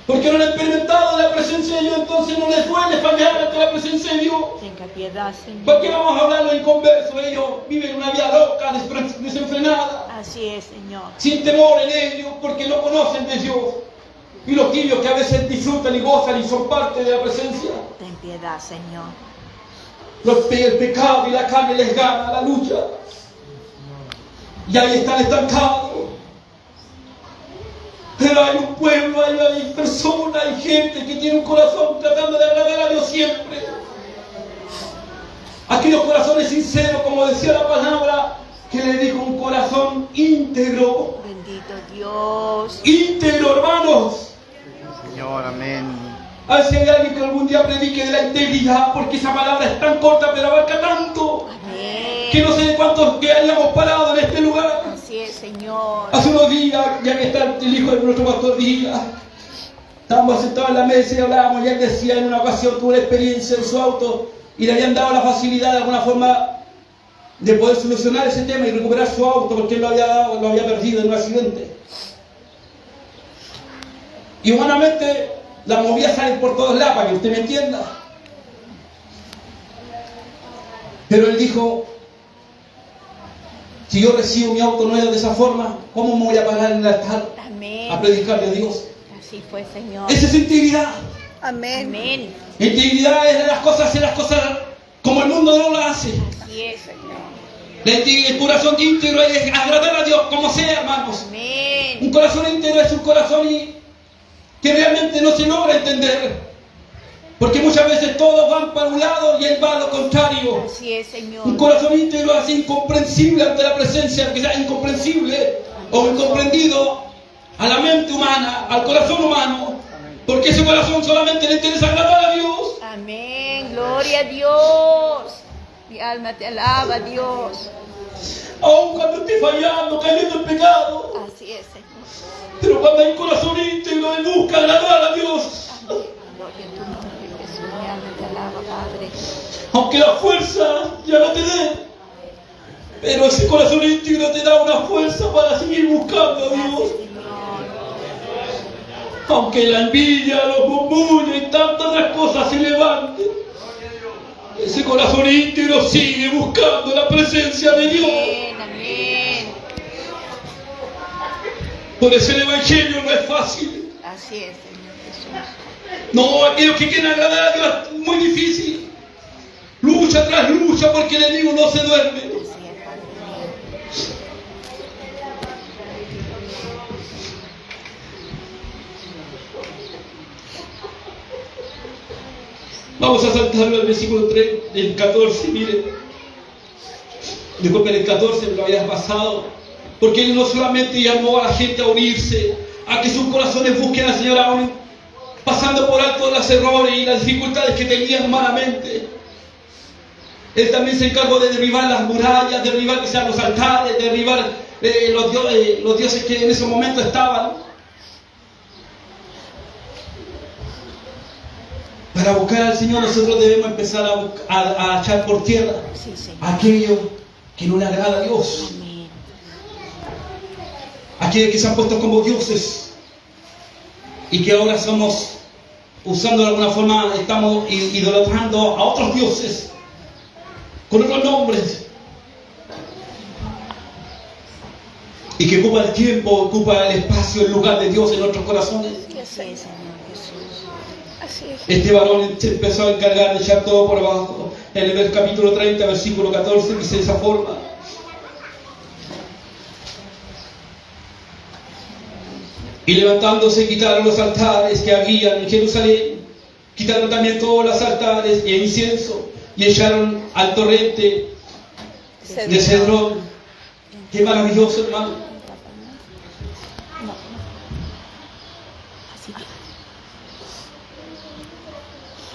S1: Porque no han experimentado la presencia de Dios, entonces no les duele fallar ante la presencia de Dios.
S3: Tenga piedad, Señor.
S1: ¿Por qué vamos a hablar los inconversos? Ellos viven una vida loca, desenfrenada,
S3: Así es, Señor.
S1: sin temor en ellos, porque no conocen de Dios. Y los tibios que a veces disfrutan y gozan y son parte de la presencia.
S3: Ten piedad, Señor.
S1: El pecado y la carne les gana la lucha. Y ahí están estancados. Pero hay un pueblo, hay personas, hay gente que tiene un corazón tratando de agradar a Dios siempre. Aquellos corazones sinceros, como decía la palabra, que le dijo: un corazón íntegro.
S3: Bendito Dios.
S1: Íntegro, hermanos.
S2: Señor, amén.
S1: A ver si hay alguien que algún día predique de la integridad, porque esa palabra es tan corta pero abarca tanto,
S3: Amén.
S1: que no sé de cuántos que hayamos parado en este lugar.
S3: Así es, Señor.
S1: Hace unos días, ya que está el hijo de nuestro pastor Díaz, estábamos sentados en la mesa y hablábamos, y él decía: en una ocasión tuvo una experiencia en su auto y le habían dado la facilidad de alguna forma de poder solucionar ese tema y recuperar su auto, porque él lo había perdido en un accidente. Y humanamente la movía a salir por todos lados, para que usted me entienda. Pero él dijo: si yo recibo mi auto nuevo de esa forma, ¿cómo me voy a parar en el altar
S3: Amén.
S1: a predicar de Dios?
S3: Así fue, Señor.
S1: Esa es integridad.
S3: Amén. Amén.
S1: Integridad es hacer las cosas como el mundo no lo hace.
S3: Así es, Señor.
S1: El corazón íntegro es agradar a Dios como sea, hermanos.
S3: Amén.
S1: Un corazón íntegro es un corazón que realmente no se logra entender. Porque muchas veces todos van para un lado y él va a lo contrario.
S3: Así es, Señor.
S1: Un corazón íntegro es incomprensible ante la presencia, que sea incomprensible o incomprendido a la mente humana, al corazón humano. Porque ese corazón solamente le interesa agradar a Dios.
S3: Amén. Gloria a Dios. Mi alma te alaba, Dios.
S1: Aun cuando esté fallando, cayendo en pecado.
S3: Así es, Señor.
S1: Pero cuando hay un corazón íntegro, él busca agradar a Dios.
S3: Amén. Gloria a tu nombre, Jesús. Mi alma te alaba, Padre.
S1: Aunque la fuerza ya no te dé, pero ese corazón íntegro te da una fuerza para seguir buscando a Dios.
S3: Gracias, Señor.
S1: Aunque la envidia, los murmullos y tantas otras cosas se levanten, ese corazón íntegro sigue buscando la presencia de Dios.
S3: Amén. Amén.
S1: Por eso el evangelio no es fácil.
S3: Así es, Señor Jesús.
S1: No, aquellos que quieren agradar a Dios es muy difícil. Lucha tras lucha porque el enemigo no se duerme.
S3: Así es, Padre mío.
S1: Vamos a saltarlo al versículo 3, el 14, miren. Disculpen, el 14 me lo había pasado. Porque Él no solamente llamó a la gente a unirse, a que sus corazones busquen al Señor aún, pasando por alto los errores y las dificultades que tenían humanamente. Él también se encargó de derribar las murallas, derribar quizás los altares, derribar los dioses que en ese momento estaban. Para buscar al Señor nosotros debemos empezar a echar por tierra aquello que no le agrada a Dios. Aquellos que se han puesto como dioses y que ahora somos, usando de alguna forma, estamos idolatrando a otros dioses con otros nombres y que ocupa el tiempo, ocupa el espacio, el lugar de Dios en nuestros corazones. Este varón se empezó a encargar de echar todo por abajo. En el capítulo 30, versículo 14, dice de esa forma: y levantándose quitaron los altares que había en Jerusalén, quitaron también todos los altares e incienso, y echaron al torrente de Cedrón. Qué maravilloso, hermano.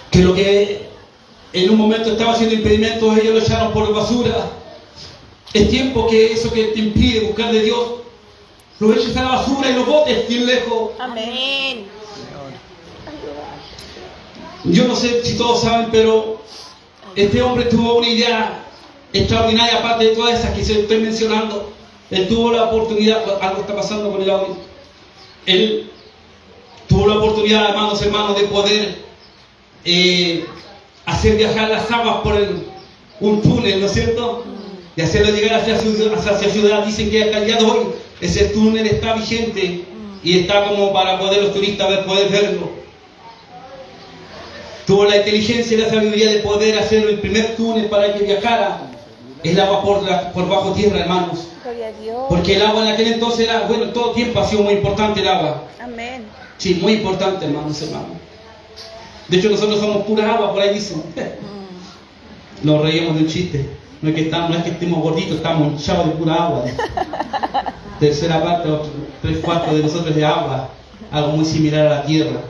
S1: Que lo que en un momento estaba haciendo impedimentos, ellos lo echaron por basura. Es tiempo que eso que te impide buscar de Dios, lo eches a la basura y lo botes bien lejos.
S3: Amén.
S1: Yo no sé si todos saben, pero este hombre tuvo una idea extraordinaria, aparte de todas esas que se estoy mencionando. Él tuvo la oportunidad, algo está pasando con el audio. Él tuvo la oportunidad, hermanos, de poder hacer viajar las aguas por un túnel, ¿no es cierto? Y hacerlo llegar hacia ciudad. Dicen que hasta el día de hoy ese túnel está vigente y está como para poder los turistas poder verlo. Tuvo la inteligencia y la sabiduría de poder hacer el primer túnel para que viajara el agua por bajo tierra, hermanos.
S3: Gloria a Dios.
S1: Porque el agua en aquel entonces era, bueno, en todo tiempo ha sido muy importante el agua.
S3: Amén.
S1: Sí, muy importante, hermanos. De hecho, nosotros somos pura agua, por ahí dicen. Nos reímos de un chiste. No es que estemos gorditos, estamos hinchados de pura agua. Tercera parte o 3/4 de nosotros es de agua. Algo muy similar a la tierra.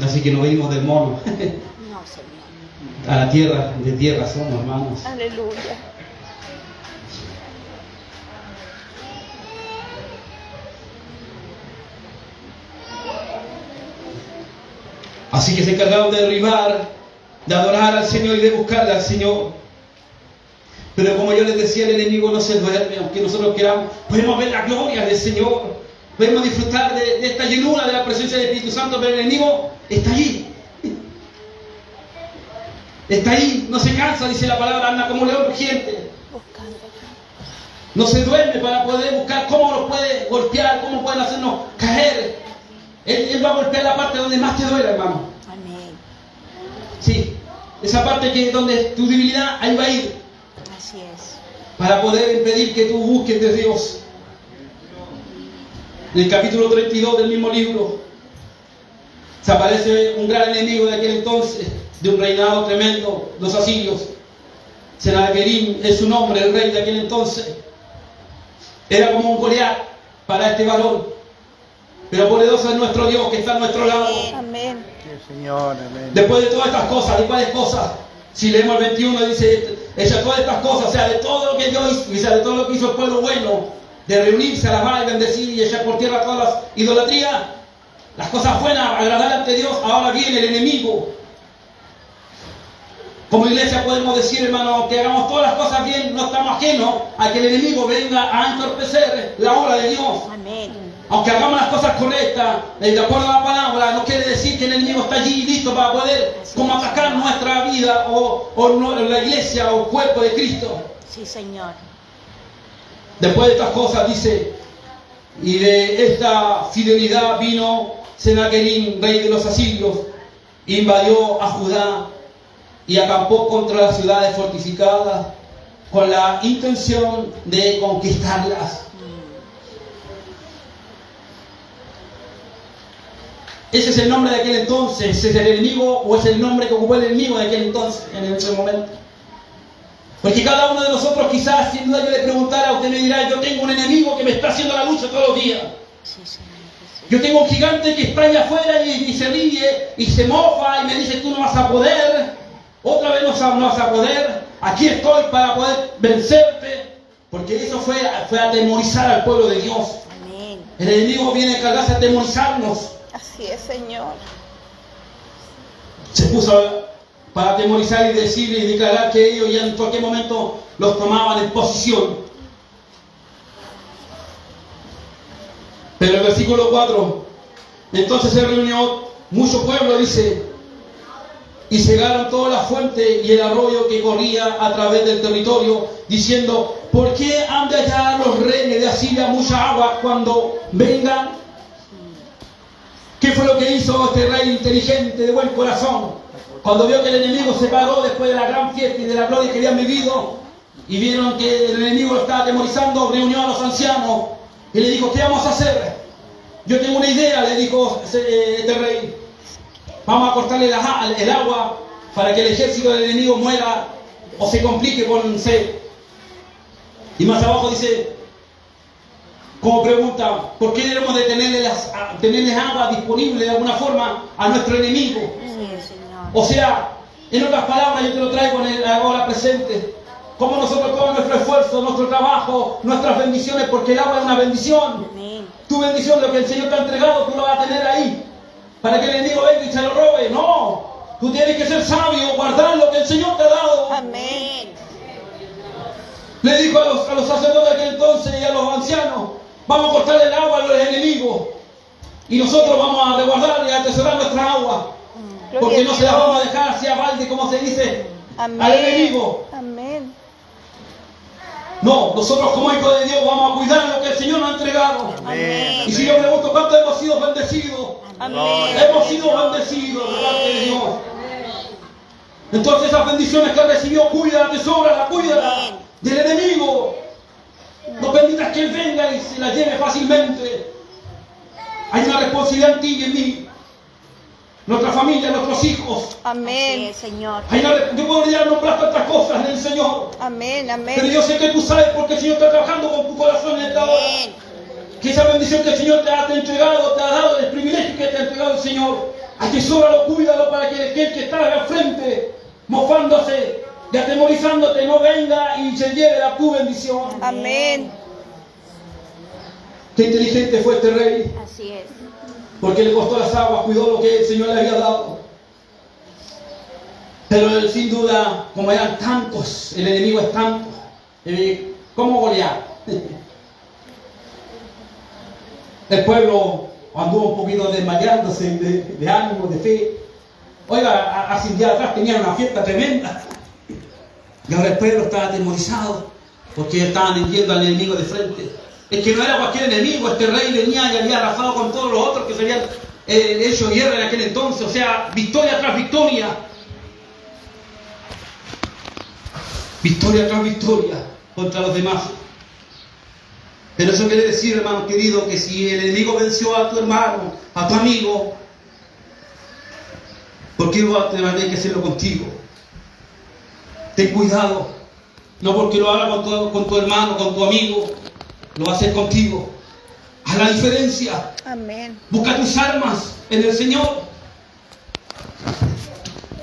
S1: Así que nos venimos del mono.
S3: No, Señor.
S1: A la tierra, de tierra somos, hermanos.
S3: Aleluya.
S1: Así que se encargaron de derribar, de adorar al Señor y de buscarle al Señor. Pero como yo les decía, el enemigo no se duerme, aunque nosotros queramos. Podemos ver la gloria del Señor, podemos disfrutar de esta llenura de la presencia del Espíritu Santo, pero el enemigo está allí. Está ahí, no se cansa, dice la palabra, anda como león rugiente. No se duerme para poder buscar cómo nos puede golpear, cómo pueden hacernos caer. Él va a golpear la parte donde más te duele, hermano.
S3: Amén.
S1: Sí, esa parte que es donde tu debilidad, ahí va a ir.
S3: Así es.
S1: Para poder impedir que tú busques de Dios. En el capítulo 32 del mismo libro, se aparece un gran enemigo de aquel entonces, de un reinado tremendo, los asirios. Senaquerib es su nombre, el rey de aquel entonces. Era como un Goliat para este varón. Pero poderoso es nuestro Dios que está a nuestro lado.
S3: Amén.
S2: Sí, Señor, amén.
S1: Después de todas estas cosas, ¿de cuáles cosas? Si leemos el 21, dice, hecha todas estas cosas, o sea, de todo lo que Dios hizo, de todo lo que hizo el pueblo bueno, de reunirse, alabar y bendecir y echar por tierra todas las idolatrías, las cosas buenas, agradar ante Dios, ahora viene el enemigo. Como iglesia podemos decir, hermano, que hagamos todas las cosas bien, no estamos ajenos a que el enemigo venga a entorpecer la obra de Dios.
S3: Amén.
S1: Aunque hagamos las cosas correctas, de acuerdo a la palabra, no quiere decir que el enemigo está allí listo para poder como atacar nuestra vida o la iglesia o cuerpo de Cristo.
S3: Sí, Señor.
S1: Después de estas cosas dice, y de esta fidelidad vino Senaquerib, rey de los asirios, invadió a Judá y acampó contra las ciudades fortificadas con la intención de conquistarlas. Ese es el nombre de aquel entonces. ¿Es el enemigo o es el nombre que ocupó el enemigo de aquel entonces, en ese momento? Porque cada uno de nosotros quizás, sin duda yo le preguntara, usted me dirá, yo tengo un enemigo que me está haciendo la lucha todos los días. Yo tengo un gigante que está allá afuera y se ríe y se mofa y me dice, tú no vas a poder, otra vez no vas a poder, aquí estoy para poder vencerte. Porque eso fue a atemorizar al pueblo de Dios.
S3: Amén.
S1: El enemigo viene a encargarse de atemorizarnos.
S3: Así es, Señor.
S1: Se puso para atemorizar y decir y declarar que ellos ya en cualquier momento los tomaban en posición. Pero el versículo 4, entonces se reunió mucho pueblo, dice, y cegaron toda la fuente y el arroyo que corría a través del territorio, diciendo, ¿por qué han de hallar los reyes de Asiria mucha agua cuando vengan? ¿Qué fue lo que hizo este rey inteligente, de buen corazón? Cuando vio que el enemigo se paró después de la gran fiesta y de la gloria que habían vivido, y vieron que el enemigo lo estaba atemorizando, reunió a los ancianos y le dijo, ¿qué vamos a hacer? Yo tengo una idea, le dijo este rey. Vamos a cortarle el agua para que el ejército del enemigo muera o se complique con sed. Y más abajo dice, como pregunta, ¿por qué debemos de tenerles agua disponible de alguna forma a nuestro enemigo? O sea, en otras palabras, yo te lo traigo en el ahora presente. Como nosotros todo nuestro esfuerzo, nuestro trabajo, nuestras bendiciones, porque el agua es una bendición.
S3: Amén.
S1: Tu bendición, lo que el Señor te ha entregado, tú lo vas a tener ahí. Para que el enemigo venga y se lo robe. No, tú tienes que ser sabio, guardar lo que el Señor te ha dado.
S3: Amén.
S1: Le dijo a los sacerdotes de aquel entonces y a los ancianos, vamos a cortar el agua a los enemigos. Y nosotros vamos a resguardar y a atesorar nuestra agua. Porque no se la vamos a dejar hacia balde, como se dice,
S3: Amén.
S1: al enemigo.
S3: Amén.
S1: No, nosotros como hijos de Dios vamos a cuidar lo que el Señor nos ha entregado.
S3: Amén.
S1: Y si yo pregunto, ¿cuánto hemos sido bendecidos?
S3: Amén.
S1: Hemos sido bendecidos de parte de Dios. Entonces esas bendiciones que recibió, cuida, atesora, cuida
S3: Amén.
S1: del enemigo. No permitas que Él venga y se la lleve fácilmente. Hay una responsabilidad en ti y en mí. Nuestra familia, nuestros hijos.
S3: Amén. Así es, Señor.
S1: Yo podría nombrar tantas cosas del Señor.
S3: Amén.
S1: Pero
S3: Amén.
S1: yo sé que tú sabes porque el Señor está trabajando con tu corazón en esta hora.
S3: Amén.
S1: Que esa bendición que el Señor te ha entregado, te ha dado, el privilegio que te ha entregado el Señor, atesóralo, cuídalo para que aquel que está al frente, mofándose y atemorizándote, no venga y se lleve a tu bendición.
S3: Amén.
S1: Qué inteligente fue este rey,
S3: Así es.
S1: porque le costó las aguas, cuidó lo que el Señor le había dado. Pero él, sin duda, como eran tantos, el enemigo es tanto, ¿cómo Goliat? El pueblo anduvo un poquito desmayándose de ánimo, de fe. Oiga, hace un día atrás tenían una fiesta tremenda. Y ahora el pueblo estaba atemorizado porque estaban yendo al enemigo de frente. Es que no era cualquier enemigo, este rey venía y había arrasado con todos los otros que se habían hecho guerra en aquel entonces. O sea, victoria tras victoria. Victoria tras victoria contra los demás. Pero eso quiere decir, hermano querido, que si el enemigo venció a tu hermano, a tu amigo, ¿por qué va a tener que hacerlo contigo? Ten cuidado. No porque lo haga con tu hermano, con tu amigo, lo va a hacer contigo. Haz la diferencia.
S3: Amén.
S1: Busca tus armas en el Señor.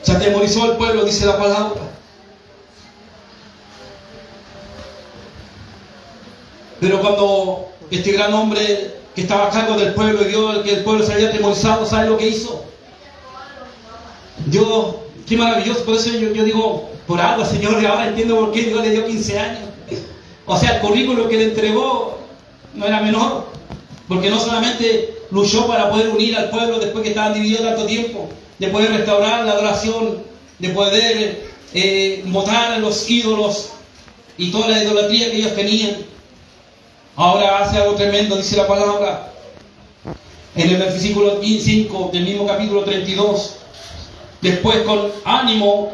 S1: Se atemorizó el pueblo, dice la palabra. Pero cuando este gran hombre que estaba a cargo del pueblo y vio que el pueblo se había atemorizado, ¿sabe lo que hizo? Dios, qué maravilloso. Por eso yo digo, por algo, Señor, y ahora entiendo por qué Dios le dio 15 años. O sea, el currículo que le entregó no era menor, porque no solamente luchó para poder unir al pueblo después que estaban divididos tanto tiempo, de poder restaurar la adoración, de poder botar a los ídolos y toda la idolatría que ellos tenían. Ahora hace algo tremendo, dice la palabra en el versículo 5 del mismo capítulo 32. Después con ánimo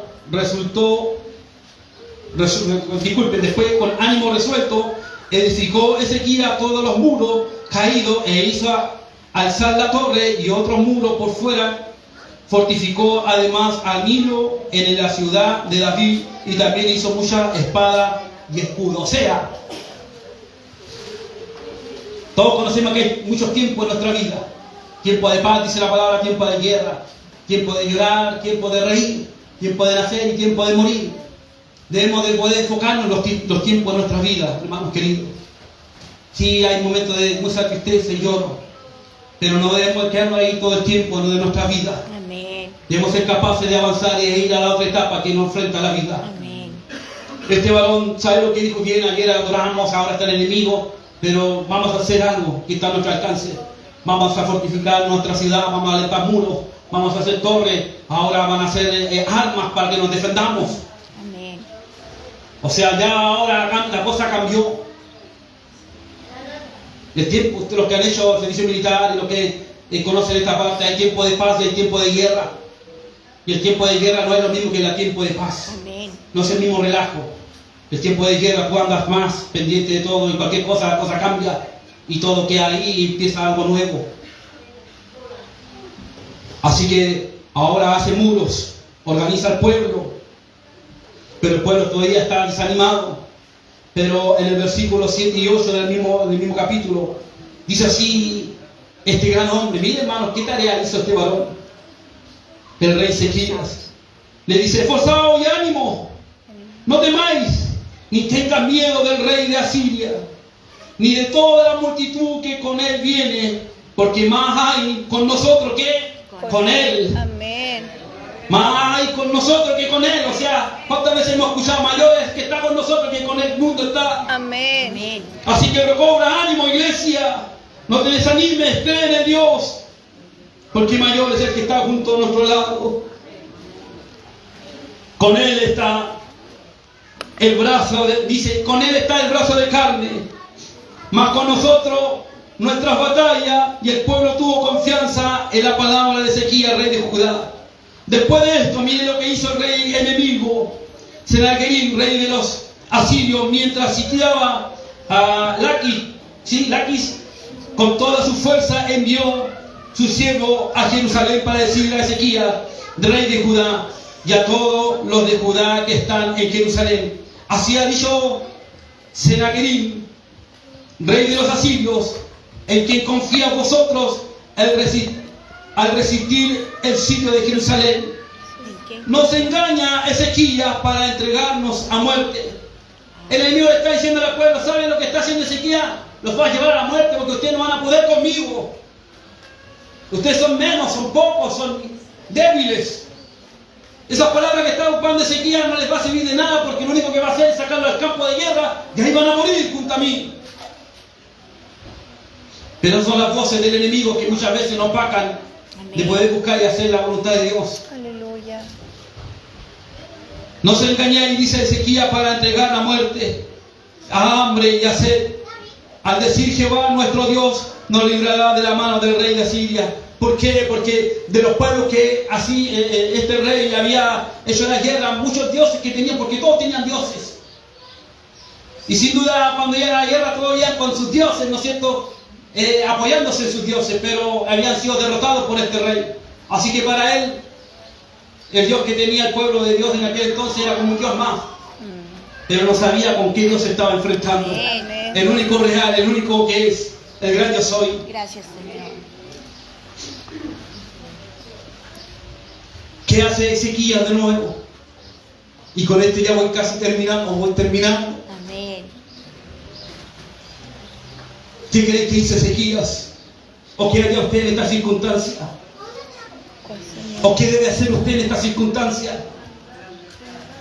S1: después con ánimo resuelto edificó Ezequías todos los muros caídos e hizo alzar la torre y otro muro por fuera, fortificó además a Nilo en la ciudad de David y también hizo muchas espadas y escudos. O sea, todos conocemos que hay muchos tiempos en nuestra vida. Tiempo de paz, dice la palabra, tiempo de guerra, tiempo de llorar, tiempo de reír, tiempo de nacer y tiempo de morir. Debemos de poder enfocarnos en los tiempos de nuestra vida, hermanos queridos. Sí, hay momentos de mucha tristeza y lloro, pero no debemos quedarnos ahí todo el tiempo de nuestra vida.
S3: Amén.
S1: Debemos ser capaces de avanzar y de ir a la otra etapa que nos enfrenta a la vida.
S3: Amén.
S1: Este varón sabe lo que dijo bien, ayer adoramos, ahora está el enemigo, pero vamos a hacer algo que está a nuestro alcance. Vamos a fortificar nuestra ciudad, vamos a levantar muros, vamos a hacer torres, ahora van a hacer armas para que nos defendamos.
S3: Amén.
S1: O sea, ya ahora la cosa cambió. El tiempo, los que han hecho el servicio militar y los que conocen esta parte, hay tiempo de paz y hay tiempo de guerra. Y el tiempo de guerra no es lo mismo que el tiempo de paz.
S3: Amén.
S1: No es el mismo relajo. El tiempo de guerra, tú andas más pendiente de todo y cualquier cosa, la cosa cambia y todo queda ahí y empieza algo nuevo. Así que ahora hace muros, organiza al pueblo, pero el pueblo todavía está desanimado. Pero en el versículo 7 y 8 del mismo capítulo, dice así este gran hombre. Miren, hermanos, qué tarea hizo este varón, el rey Ezequías. Le dice: esforzaos y ánimo, no temáis, ni tengas miedo del rey de Asiria, ni de toda la multitud que con él viene, porque más hay con nosotros que con él.
S3: Amén.
S1: Más hay con nosotros que con él. O sea, ¿cuántas veces hemos escuchado mayores que está con nosotros que con el mundo está?
S3: Amén. Amén.
S1: Así que recobra ánimo, iglesia. No te desanimes, cree en Dios, porque mayor es el que está junto a nuestro lado. Con él está el brazo, dice, con él está el brazo de carne, mas con nosotros nuestras batallas, y el pueblo tuvo confianza en la palabra de Ezequías, rey de Judá. Después de esto, miren lo que hizo el rey enemigo, Senaquerib, rey de los asirios, mientras sitiaba a Laquis, con toda su fuerza envió su siervo a Jerusalén para decirle a Ezequías, rey de Judá, y a todos los de Judá que están en Jerusalén: así ha dicho Senaquerib, rey de los asirios, en quien confía vosotros al resistir el sitio de Jerusalén. Nos engaña Ezequías para entregarnos a muerte. El enemigo le está diciendo al pueblo: ¿saben lo que está haciendo Ezequías? Los va a llevar a la muerte porque ustedes no van a poder conmigo. Ustedes son menos, son pocos, son débiles. Esas palabras que está ocupando Ezequías no les va a servir de nada, porque lo único que va a hacer es sacarlo al campo de guerra y ahí van a morir junto a mí. Pero son las voces del enemigo que muchas veces nos opacan de poder buscar y hacer la voluntad de Dios.
S3: Aleluya.
S1: No se engañéis, dice Ezequías, para entregar la muerte, a hambre y a sed. Al decir Jehová nuestro Dios nos librará de la mano del rey de Asiria. ¿Por qué? Porque de los pueblos que así este rey había hecho la guerra, muchos dioses que tenían, porque todos tenían dioses. Y sin duda cuando llega la guerra todos iban con sus dioses, ¿no es cierto? Apoyándose en sus dioses, pero habían sido derrotados por este rey. Así que para él, el Dios que tenía el pueblo de Dios en aquel entonces era como un Dios más. Pero no sabía con qué Dios se estaba enfrentando.
S3: Amén.
S1: El único real, el único que es el gran yo soy.
S3: Gracias, Señor.
S1: ¿Qué hace Ezequías de nuevo? Y con esto ya voy casi terminando,
S3: Amén.
S1: ¿Qué cree que hizo Ezequías? ¿O qué haría usted en esta circunstancia?
S3: ¿Cuál, Señor?
S1: ¿O qué debe hacer usted en esta circunstancia?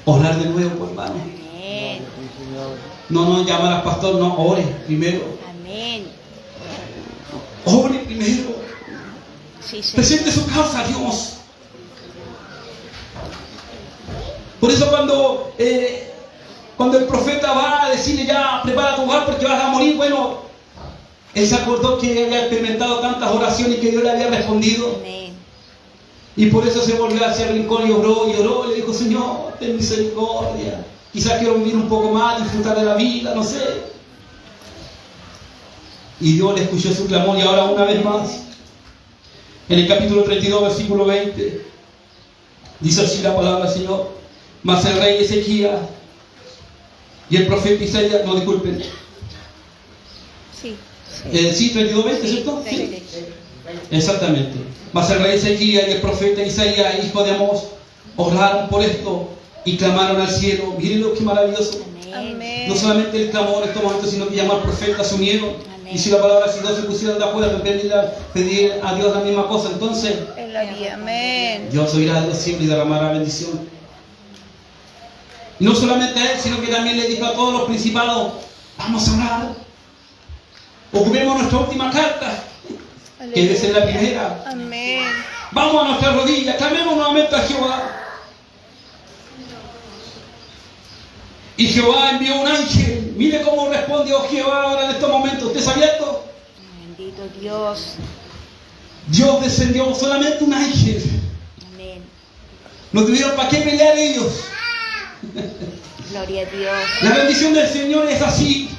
S1: Orar de nuevo, hermano.
S3: Amén.
S1: No llamar al pastor, no, ore primero.
S3: Amén.
S1: Ore primero.
S3: Sí, Señor.
S1: Presente su causa a Dios. Por eso cuando el profeta va a decirle: ya prepara tu hogar porque vas a morir, bueno, él se acordó que había experimentado tantas oraciones y que Dios le había respondido.
S3: Amén.
S1: Y por eso se volvió hacia el rincón y oró, y le dijo: Señor, ten misericordia. Quizás quiero vivir un poco más, disfrutar de la vida, no sé. Y Dios le escuchó su clamor, y ahora una vez más En el capítulo 32, versículo 20, dice así la palabra del Señor: mas el rey Ezequías y el profeta Isaías, no, disculpen,
S3: Sí.
S1: sí, 32, 20, ¿cierto? Sí. Exactamente. Mas el rey Ezequías y el profeta Isaías, hijo de Amós, oraron por esto y clamaron al cielo. Miren lo que maravilloso.
S3: Amén.
S1: No solamente el clamor en estos momentos, sino que llamar profetas se unieron.
S3: Amén.
S1: Y si la palabra, si dos se pusieron de acuerdo, pedir a Dios la misma cosa, entonces
S3: Él haría. Amén.
S1: Dios oirá de los cielos y derramará bendición. Y no solamente a él, sino que también le dijo a todos los principados: vamos a orar. Ocupemos nuestra última carta, que debe ser la primera.
S3: Amén.
S1: Vamos a nuestras rodillas, clamemos nuevamente a Jehová. Y Jehová envió un ángel. Mire cómo respondió Jehová ahora en estos momentos. ¿Usted sabía esto?
S3: Bendito Dios.
S1: Dios descendió solamente un ángel.
S3: Amén.
S1: No tuvieron para qué pelear ellos.
S3: Gloria a Dios.
S1: La bendición del Señor es así.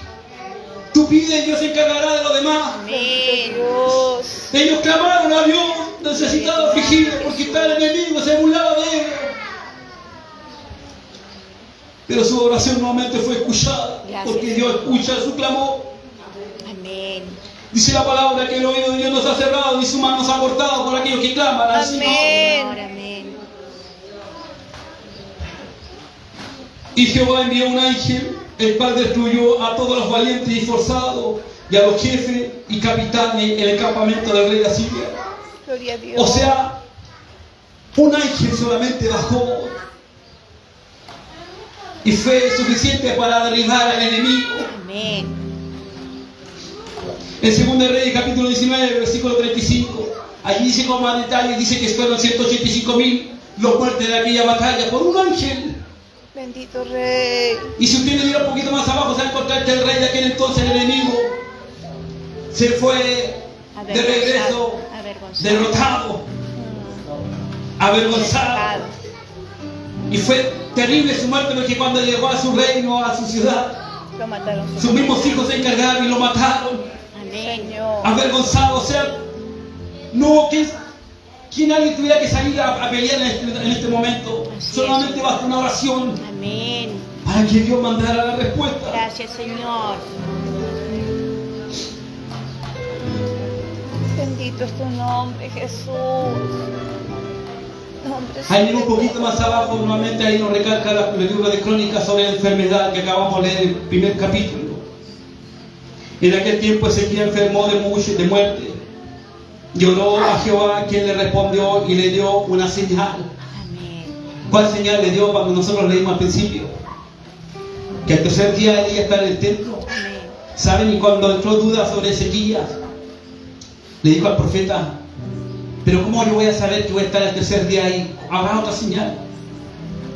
S1: Tú pides y Dios se encargará de lo demás.
S3: Amén. Dios.
S1: Ellos clamaron a Dios, necesitados, afligidos, porque el enemigo se burlaba de ellos. Pero su oración nuevamente fue escuchada, porque Dios escucha su clamor.
S3: Amén.
S1: Dice la palabra que el oído de Dios nos ha cerrado y su mano nos ha cortado por aquellos que claman al Señor.
S3: Señor, amén.
S1: Y Jehová envió un ángel, el cual destruyó a todos los valientes y forzados, y a los jefes y capitanes en el campamento del rey de Asiria.
S3: Gloria a Dios.
S1: O sea, un ángel solamente bajó y fue suficiente para derribar al enemigo.
S3: Amén.
S1: En 2 Reyes capítulo 19, versículo 35, allí dice con más detalle, dice que fueron 185,000 los muertos de aquella batalla por un ángel.
S3: Bendito Rey.
S1: Y si usted le diera un poquito más abajo, se va a encontrar que el rey de aquel entonces, el enemigo, se fue de regreso, derrotado, avergonzado. Y fue terrible su muerte, porque cuando llegó a su reino, a su ciudad,
S3: Lo mataron.
S1: sus mismos hijos se encargaron y lo mataron.
S3: Amén. Señor.
S1: Avergonzado. O sea, no hubo quien alguien tuviera que salir a pelear en este momento. Solamente basta una oración
S3: Amén.
S1: para que Dios mandara la respuesta.
S3: Gracias, Señor. Bendito es tu nombre, Jesús.
S1: Ahí un poquito más abajo, nuevamente ahí nos recalca el libro de Crónicas sobre la enfermedad que acabamos de leer en el primer capítulo. En aquel tiempo Ezequiel enfermó de muerte. Lloró a Jehová, quien le respondió y le dio una señal.
S3: Amén.
S1: ¿Cuál señal le dio cuando nosotros leímos al principio? Que el tercer día él iba a estar en el templo.
S3: Amén.
S1: ¿Saben? Y cuando entró duda sobre Ezequías, le dijo al profeta: pero ¿cómo yo voy a saber que voy a estar el tercer día ahí? ¿Habrá otra señal?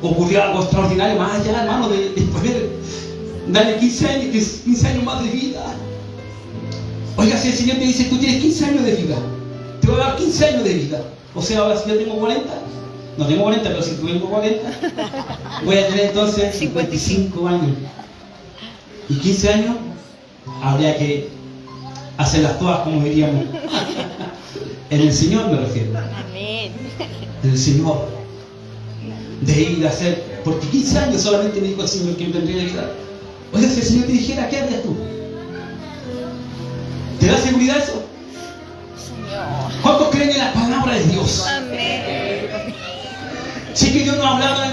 S1: Ocurrió algo extraordinario más allá, hermano, de poder darle 15 años más de vida. Oiga, si el Señor te dice: tú tienes 15 años de vida, te voy a dar 15 años de vida. O sea, ahora si yo tengo 40, no tengo 40, pero si tengo 40, voy a tener entonces 55 años. Y 15 años, habría que hacerlas todas, como diríamos. En el Señor me refiero.
S3: Amén.
S1: En el Señor. De ir a hacer. Porque 15 años solamente me dijo el Señor que yo tendría de vida. Oiga, si el Señor te dijera, ¿qué harías tú? ¿Te da seguridad eso?
S3: Señor.
S1: ¿Cuántos creen en la palabra de Dios?
S3: Amén.
S1: Sí que Dios nos ha hablado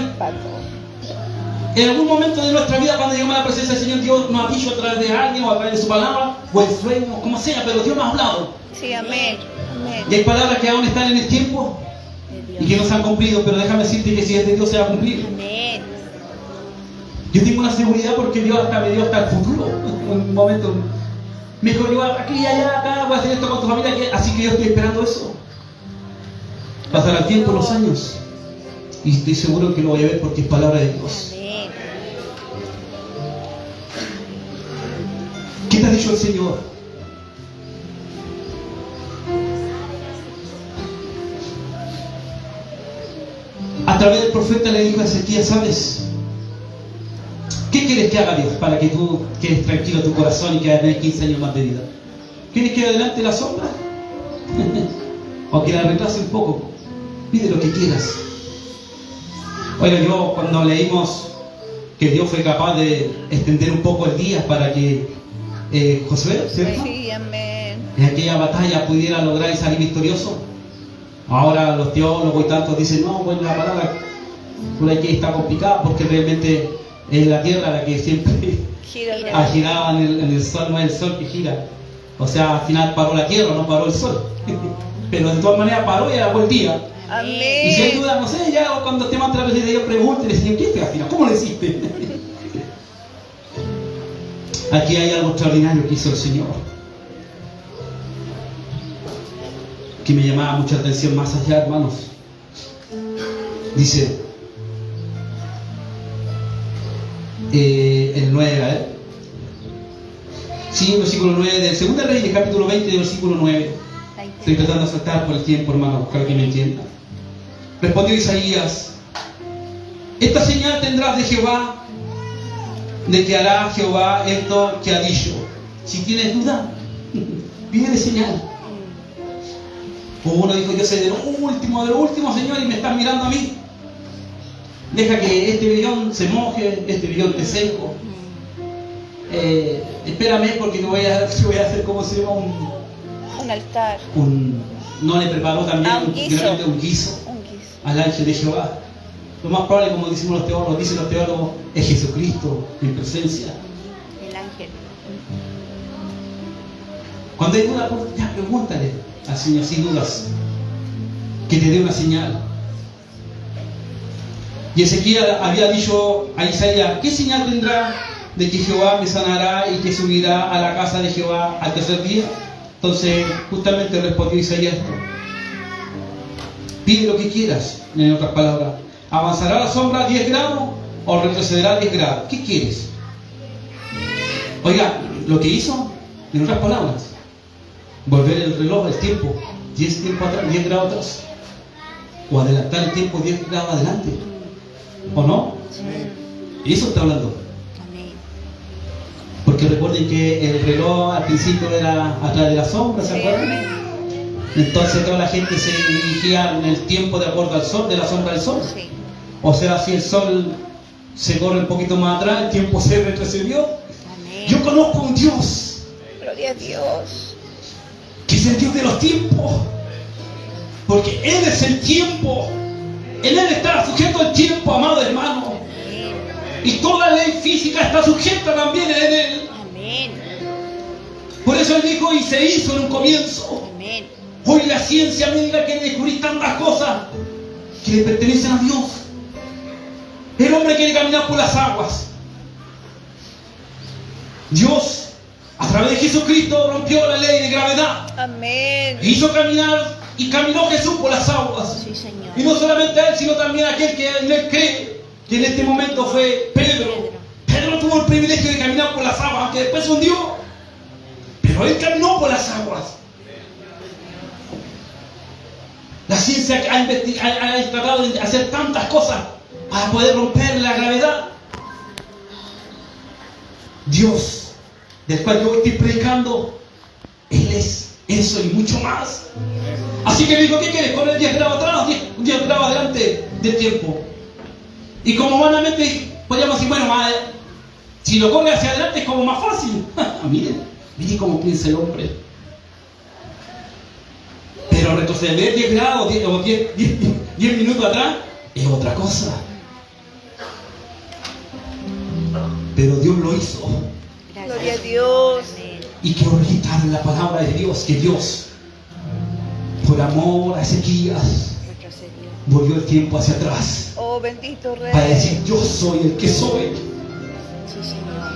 S1: en algún momento de nuestra vida, cuando llegamos a la presencia del Señor, Dios nos ha dicho a través de alguien o a través de su palabra, o en sueños, como sea, pero Dios nos ha hablado.
S3: Sí, amén. Amén.
S1: Y hay palabras que aún están en el tiempo y que no se han cumplido, pero déjame decirte que si es de Dios se va a cumplir.
S3: Amén.
S1: Yo tengo una seguridad porque Dios hasta me dio hasta el futuro. Un momento me dijo: yo aquí, allá, acá, voy a hacer esto con tu familia, así que yo estoy esperando eso. Pasará el tiempo, los años, y estoy seguro que lo voy a ver porque es palabra de Dios.
S3: Amén.
S1: ¿Qué te ha dicho el Señor? A través del profeta le dijo a Ezequías: ¿sabes? ¿Qué quieres que haga Dios para que tú quedes tranquilo tu corazón y que tengas 15 años más de vida? ¿Quieres que adelante la sombra? o que la retrase un poco. Pide lo que quieras. Oiga, yo cuando leímos que Dios fue capaz de extender un poco el día para que Josué, ¿cierto?,
S3: Sí, amén.
S1: en aquella batalla pudiera lograr y salir victorioso. Ahora los teólogos y tantos dicen, no, bueno, la palabra por aquí está complicada porque realmente es la tierra la que siempre ha girado en el sol, no es el sol que gira. O sea, al final paró la tierra, no paró el sol. Pero de todas maneras paró y agarró el día. Y si hay
S3: Amén.
S1: duda, no sé, ya cuando estemos atrás de Dios, pregúntele, Señor, ¿qué fue al final? ¿Cómo lo hiciste? Aquí hay algo extraordinario que hizo el Señor, que me llamaba mucha atención más allá, hermanos. Dice el 9, a ver. Sí, versículo 9 del 2 Reyes, capítulo 20, versículo 9. Estoy tratando de saltar por el tiempo, hermano, para que me entienda. Respondió Isaías: esta señal tendrás de Jehová, de que hará Jehová esto que ha dicho. Si tienes duda, pídele señal. Uno dijo: yo soy de lo último, Señor, y me estás mirando a mí. Deja que este billón se moje, este billón te seco. Espérame, porque voy a hacer como se llama
S3: Un altar.
S1: no le preparó también
S3: Un guiso.
S1: realmente un guiso
S3: Un guiso.
S1: al ángel de Jehová. Lo más probable, como dicen los teólogos, es Jesucristo en presencia.
S3: El ángel.
S1: Cuando hay duda, ya pregúntale al Señor sin dudas, que te dé una señal. Y Ezequiel había dicho a Isaías: ¿qué señal tendrá de que Jehová me sanará y que subirá a la casa de Jehová al tercer día? Entonces, justamente respondió Isaías esto: pide lo que quieras. En otras palabras, ¿avanzará la sombra 10 grados o retrocederá 10 grados? ¿Qué quieres? Oiga, lo que hizo, en otras palabras, volver el reloj, el tiempo, 10 grados atrás, o adelantar el tiempo 10 grados adelante, ¿o no? Y eso está hablando.
S3: Amén.
S1: Porque recuerden que el reloj al principio era atrás de la sombra, ¿se acuerdan? Entonces toda la gente se dirigía en el tiempo de acuerdo al sol, de la sombra del sol.
S3: Sí.
S1: O sea, si el sol se corre un poquito más atrás, el tiempo se retrocedió.
S3: Amén.
S1: Yo conozco un Dios
S3: Gloria a Dios.
S1: que es el Dios de los tiempos, porque Él es el tiempo. Él está sujeto al tiempo, amado hermano.
S3: Amén.
S1: Y toda ley física está sujeta también en Él.
S3: Amén.
S1: Por eso Él dijo: y se hizo en un comienzo.
S3: Amén.
S1: Hoy la ciencia me diga que descubrí tantas cosas que le pertenecen a Dios. El hombre quiere caminar por las aguas. Dios, a través de Jesucristo, rompió la ley de gravedad.
S3: Amén.
S1: E hizo caminar, y caminó Jesús por las aguas.
S3: Sí, Señor.
S1: Y no solamente a Él, sino también a aquel que en Él cree, que en este momento fue Pedro. Pedro tuvo el privilegio de caminar por las aguas, aunque después se hundió. Pero él caminó por las aguas. La ciencia ha tratado de hacer tantas cosas para poder romper la gravedad. Dios, del cual yo estoy predicando, Él es eso y mucho más. Así que digo: ¿qué quieres? ¿Correr 10 grados atrás o 10 grados adelante del tiempo? Y como humanamente podríamos decir: bueno, si lo corre hacia adelante es como más fácil. Miren cómo piensa el hombre. Pero retroceder 10 grados o 10 minutos atrás es otra cosa. Pero Dios lo hizo.
S3: Gloria a Dios.
S1: Y quiero meditar en la palabra de Dios, que Dios, por amor a Ezequías,
S3: Retrocedió.
S1: volvió el tiempo hacia atrás
S3: Oh, bendito Rey.
S1: para decir: yo soy el que soy.
S3: Sí, Señor.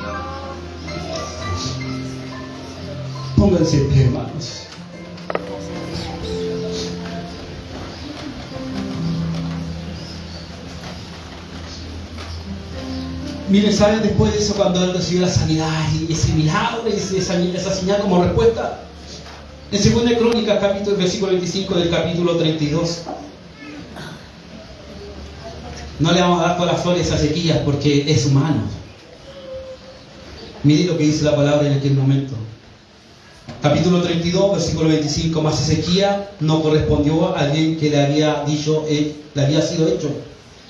S1: Pónganse en pie, hermanos. Miren, ¿saben? Después de eso, cuando él recibió la sanidad y ese milagro y esa señal como respuesta, en 2 Crónicas, versículo 25 del capítulo 32, no le vamos a dar todas las flores a Ezequías porque es humano. Miren lo que dice la palabra en aquel momento. Capítulo 32, versículo 25. Mas Ezequías no correspondió al bien que le había dicho, le había sido hecho,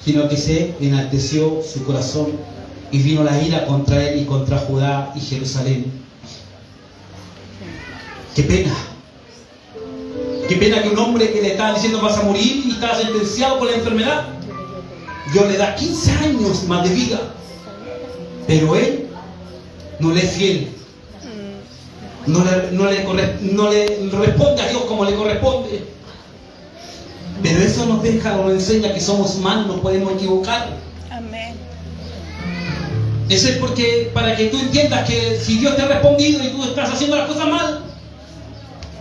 S1: sino que se enalteció su corazón y vino la ira contra él y contra Judá y Jerusalén. Qué pena. Qué pena que un hombre que le estaba diciendo vas a morir y estaba sentenciado por la enfermedad, Dios le da 15 años más de vida, pero él no le es fiel. No le responde a Dios como le corresponde. Pero eso nos deja o nos enseña que somos humanos, nos podemos equivocar.
S3: Amén.
S1: Eso es porque, para que tú entiendas que si Dios te ha respondido y tú estás haciendo las cosas mal,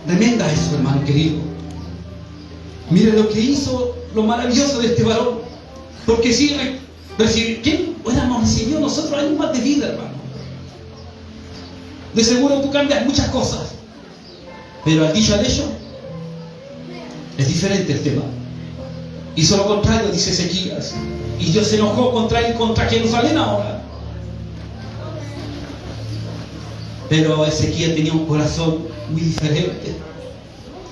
S1: remenda eso, hermano querido. Mire lo que hizo, lo maravilloso de este varón. Porque si ¿quién hubiéramos recibido nosotros años más de vida, hermano? De seguro tú cambias muchas cosas, pero al dicho al hecho es diferente el tema. Hizo lo contrario, dice Ezequías, y Dios se enojó contra él y contra Jerusalén ahora. Pero Ezequías tenía un corazón muy diferente,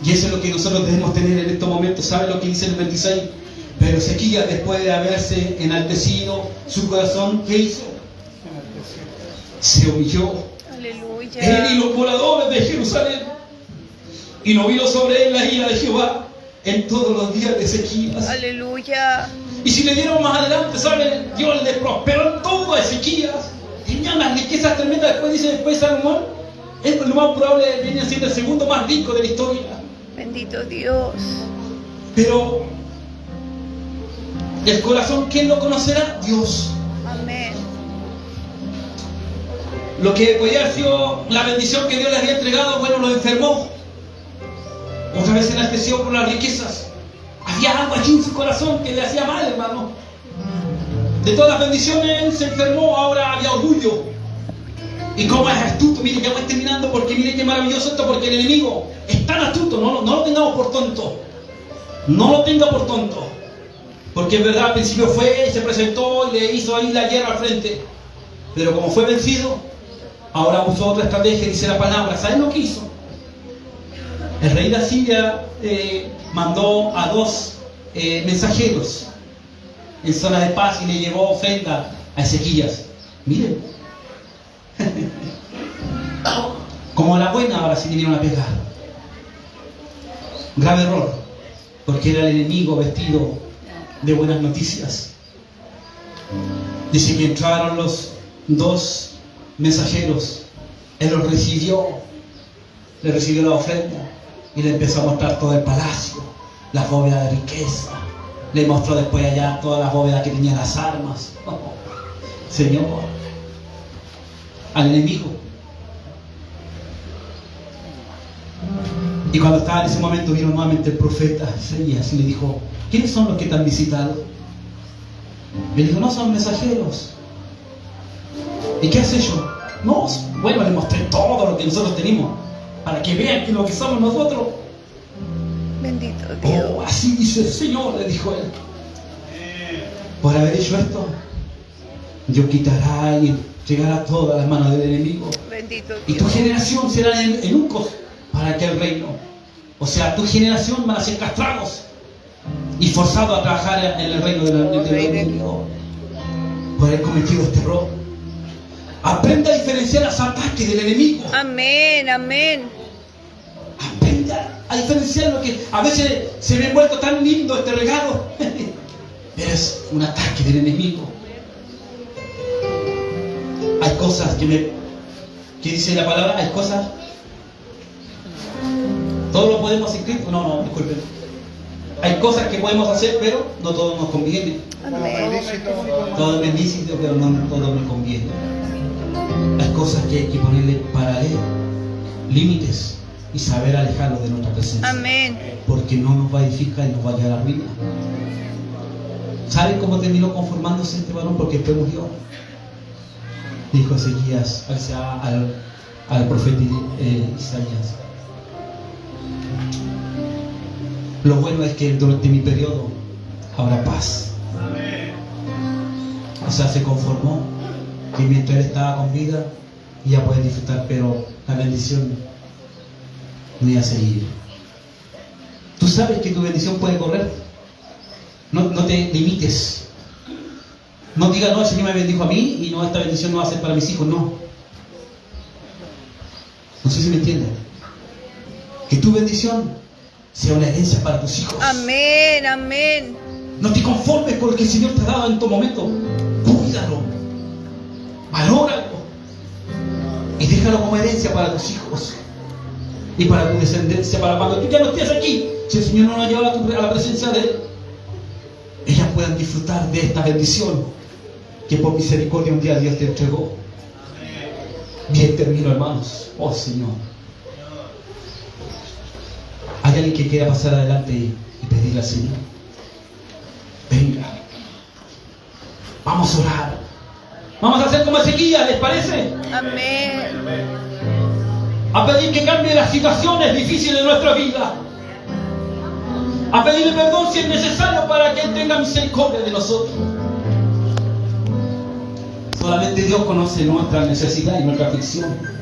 S1: y eso es lo que nosotros debemos tener en estos momentos. ¿Sabe lo que dice el 26? Pero Ezequías, después de haberse enaltecido su corazón, ¿qué hizo? Se humilló,
S3: Aleluya.
S1: él y los moradores de Jerusalén, y no vino sobre él la ira de Jehová en todos los días de Ezequías.
S3: Aleluya.
S1: Y si le dieron más adelante, ¿saben? Dios le prosperó en todo a Ezequías. Tenía unas riquezas tremendas. Después Salomón, lo más probable viene siendo el segundo más rico de la historia.
S3: Bendito Dios.
S1: Pero el corazón, ¿quién lo conocerá? Dios.
S3: Amén.
S1: Lo que podía haber sido la bendición que Dios le había entregado, bueno, lo enfermó. Otra vez se enalteció por las riquezas. Había algo allí en su corazón que le hacía mal, hermano. De todas las bendiciones, él se enfermó, ahora había orgullo. Y como es astuto, mire, ya voy terminando, porque mire qué maravilloso esto, porque el enemigo es tan astuto, no lo tengamos por tonto. No lo tenga por tonto. Porque en verdad al principio fue y se presentó y le hizo ahí la guerra al frente. Pero como fue vencido, ahora usó otra estrategia, dice la palabra. ¿Saben lo que hizo? El rey de Asiria mandó a 2 mensajeros en zona de paz y le llevó ofrenda a Ezequías. Miren, como a la buena ahora sí vinieron a pegar. Grave error, porque era el enemigo vestido de buenas noticias. Dice que entraron los 2 mensajeros, él los recibió, le recibió la ofrenda y le empezó a mostrar todo el palacio, las bóvedas de riqueza. Le mostró después allá todas las bóvedas que tenían las armas. Oh, Señor, al enemigo. Y cuando estaba en ese momento, vino nuevamente el profeta Isaías y le dijo: ¿quiénes son los que te han visitado? Y le dijo: no, son mensajeros. ¿Y qué has hecho? No, bueno, le mostré todo lo que nosotros tenemos, para que vean que lo que somos nosotros.
S3: Bendito Dios.
S1: Oh, así dice el Señor, le dijo él. Por haber hecho esto, Dios quitará y llegará todas las manos del enemigo.
S3: Bendito
S1: Y tu
S3: Dios.
S1: generación será eunucos para aquel reino. O sea, tu generación van a ser castrados y forzados a trabajar en el reino del enemigo por haber cometido este error. Aprenda a diferenciar los ataques del enemigo.
S3: Amén, amén.
S1: Aprenda a diferenciar lo que a veces se ve vuelto tan lindo este regalo, pero es un ataque del enemigo. Hay cosas que dice la palabra, hay cosas. ¿Todo lo podemos hacer? No, disculpen. Hay cosas que podemos hacer, pero no todo nos conviene.
S3: Amén.
S1: Todo es lícito, pero no todo me conviene. Hay cosas que hay que ponerle paralelos, límites, y saber alejarlo de nuestra presencia.
S3: Amén.
S1: Porque no nos va a edificar y nos va a llevar a la ruina. ¿Saben cómo terminó conformándose este varón? Porque después murió. Dijo Ezequías al profeta Isaías: lo bueno es que durante mi periodo habrá paz. O sea, se conformó que mientras él estaba con vida ya puede disfrutar, pero la bendición ni a seguir. Tú sabes que tu bendición puede correr. No te limites. No digas, no, el Señor me bendijo a mí y no, esta bendición no va a ser para mis hijos. No. No sé si me entienden. Que tu bendición sea una herencia para tus hijos.
S3: Amén, amén.
S1: No te conformes con lo que el Señor te ha dado en tu momento. Cuídalo. Valóralo. Y déjalo como herencia para tus hijos. Y para tu descendencia. Para cuando tú ya no estés aquí. Si el Señor no nos ha llevado a la presencia de Él. Ellas puedan disfrutar de esta bendición. Que por misericordia un día Dios te entregó. Bien termino, hermanos. Oh Señor. ¿Hay alguien que quiera pasar adelante y pedirle al Señor? Venga. Vamos a orar. Vamos a hacer como Ezequías, ¿les parece?
S3: Amén.
S1: A pedir que cambie las situaciones difíciles de nuestra vida. A pedirle perdón si es necesario para que Él tenga misericordia de nosotros. Solamente Dios conoce nuestra necesidad y nuestra aflicción.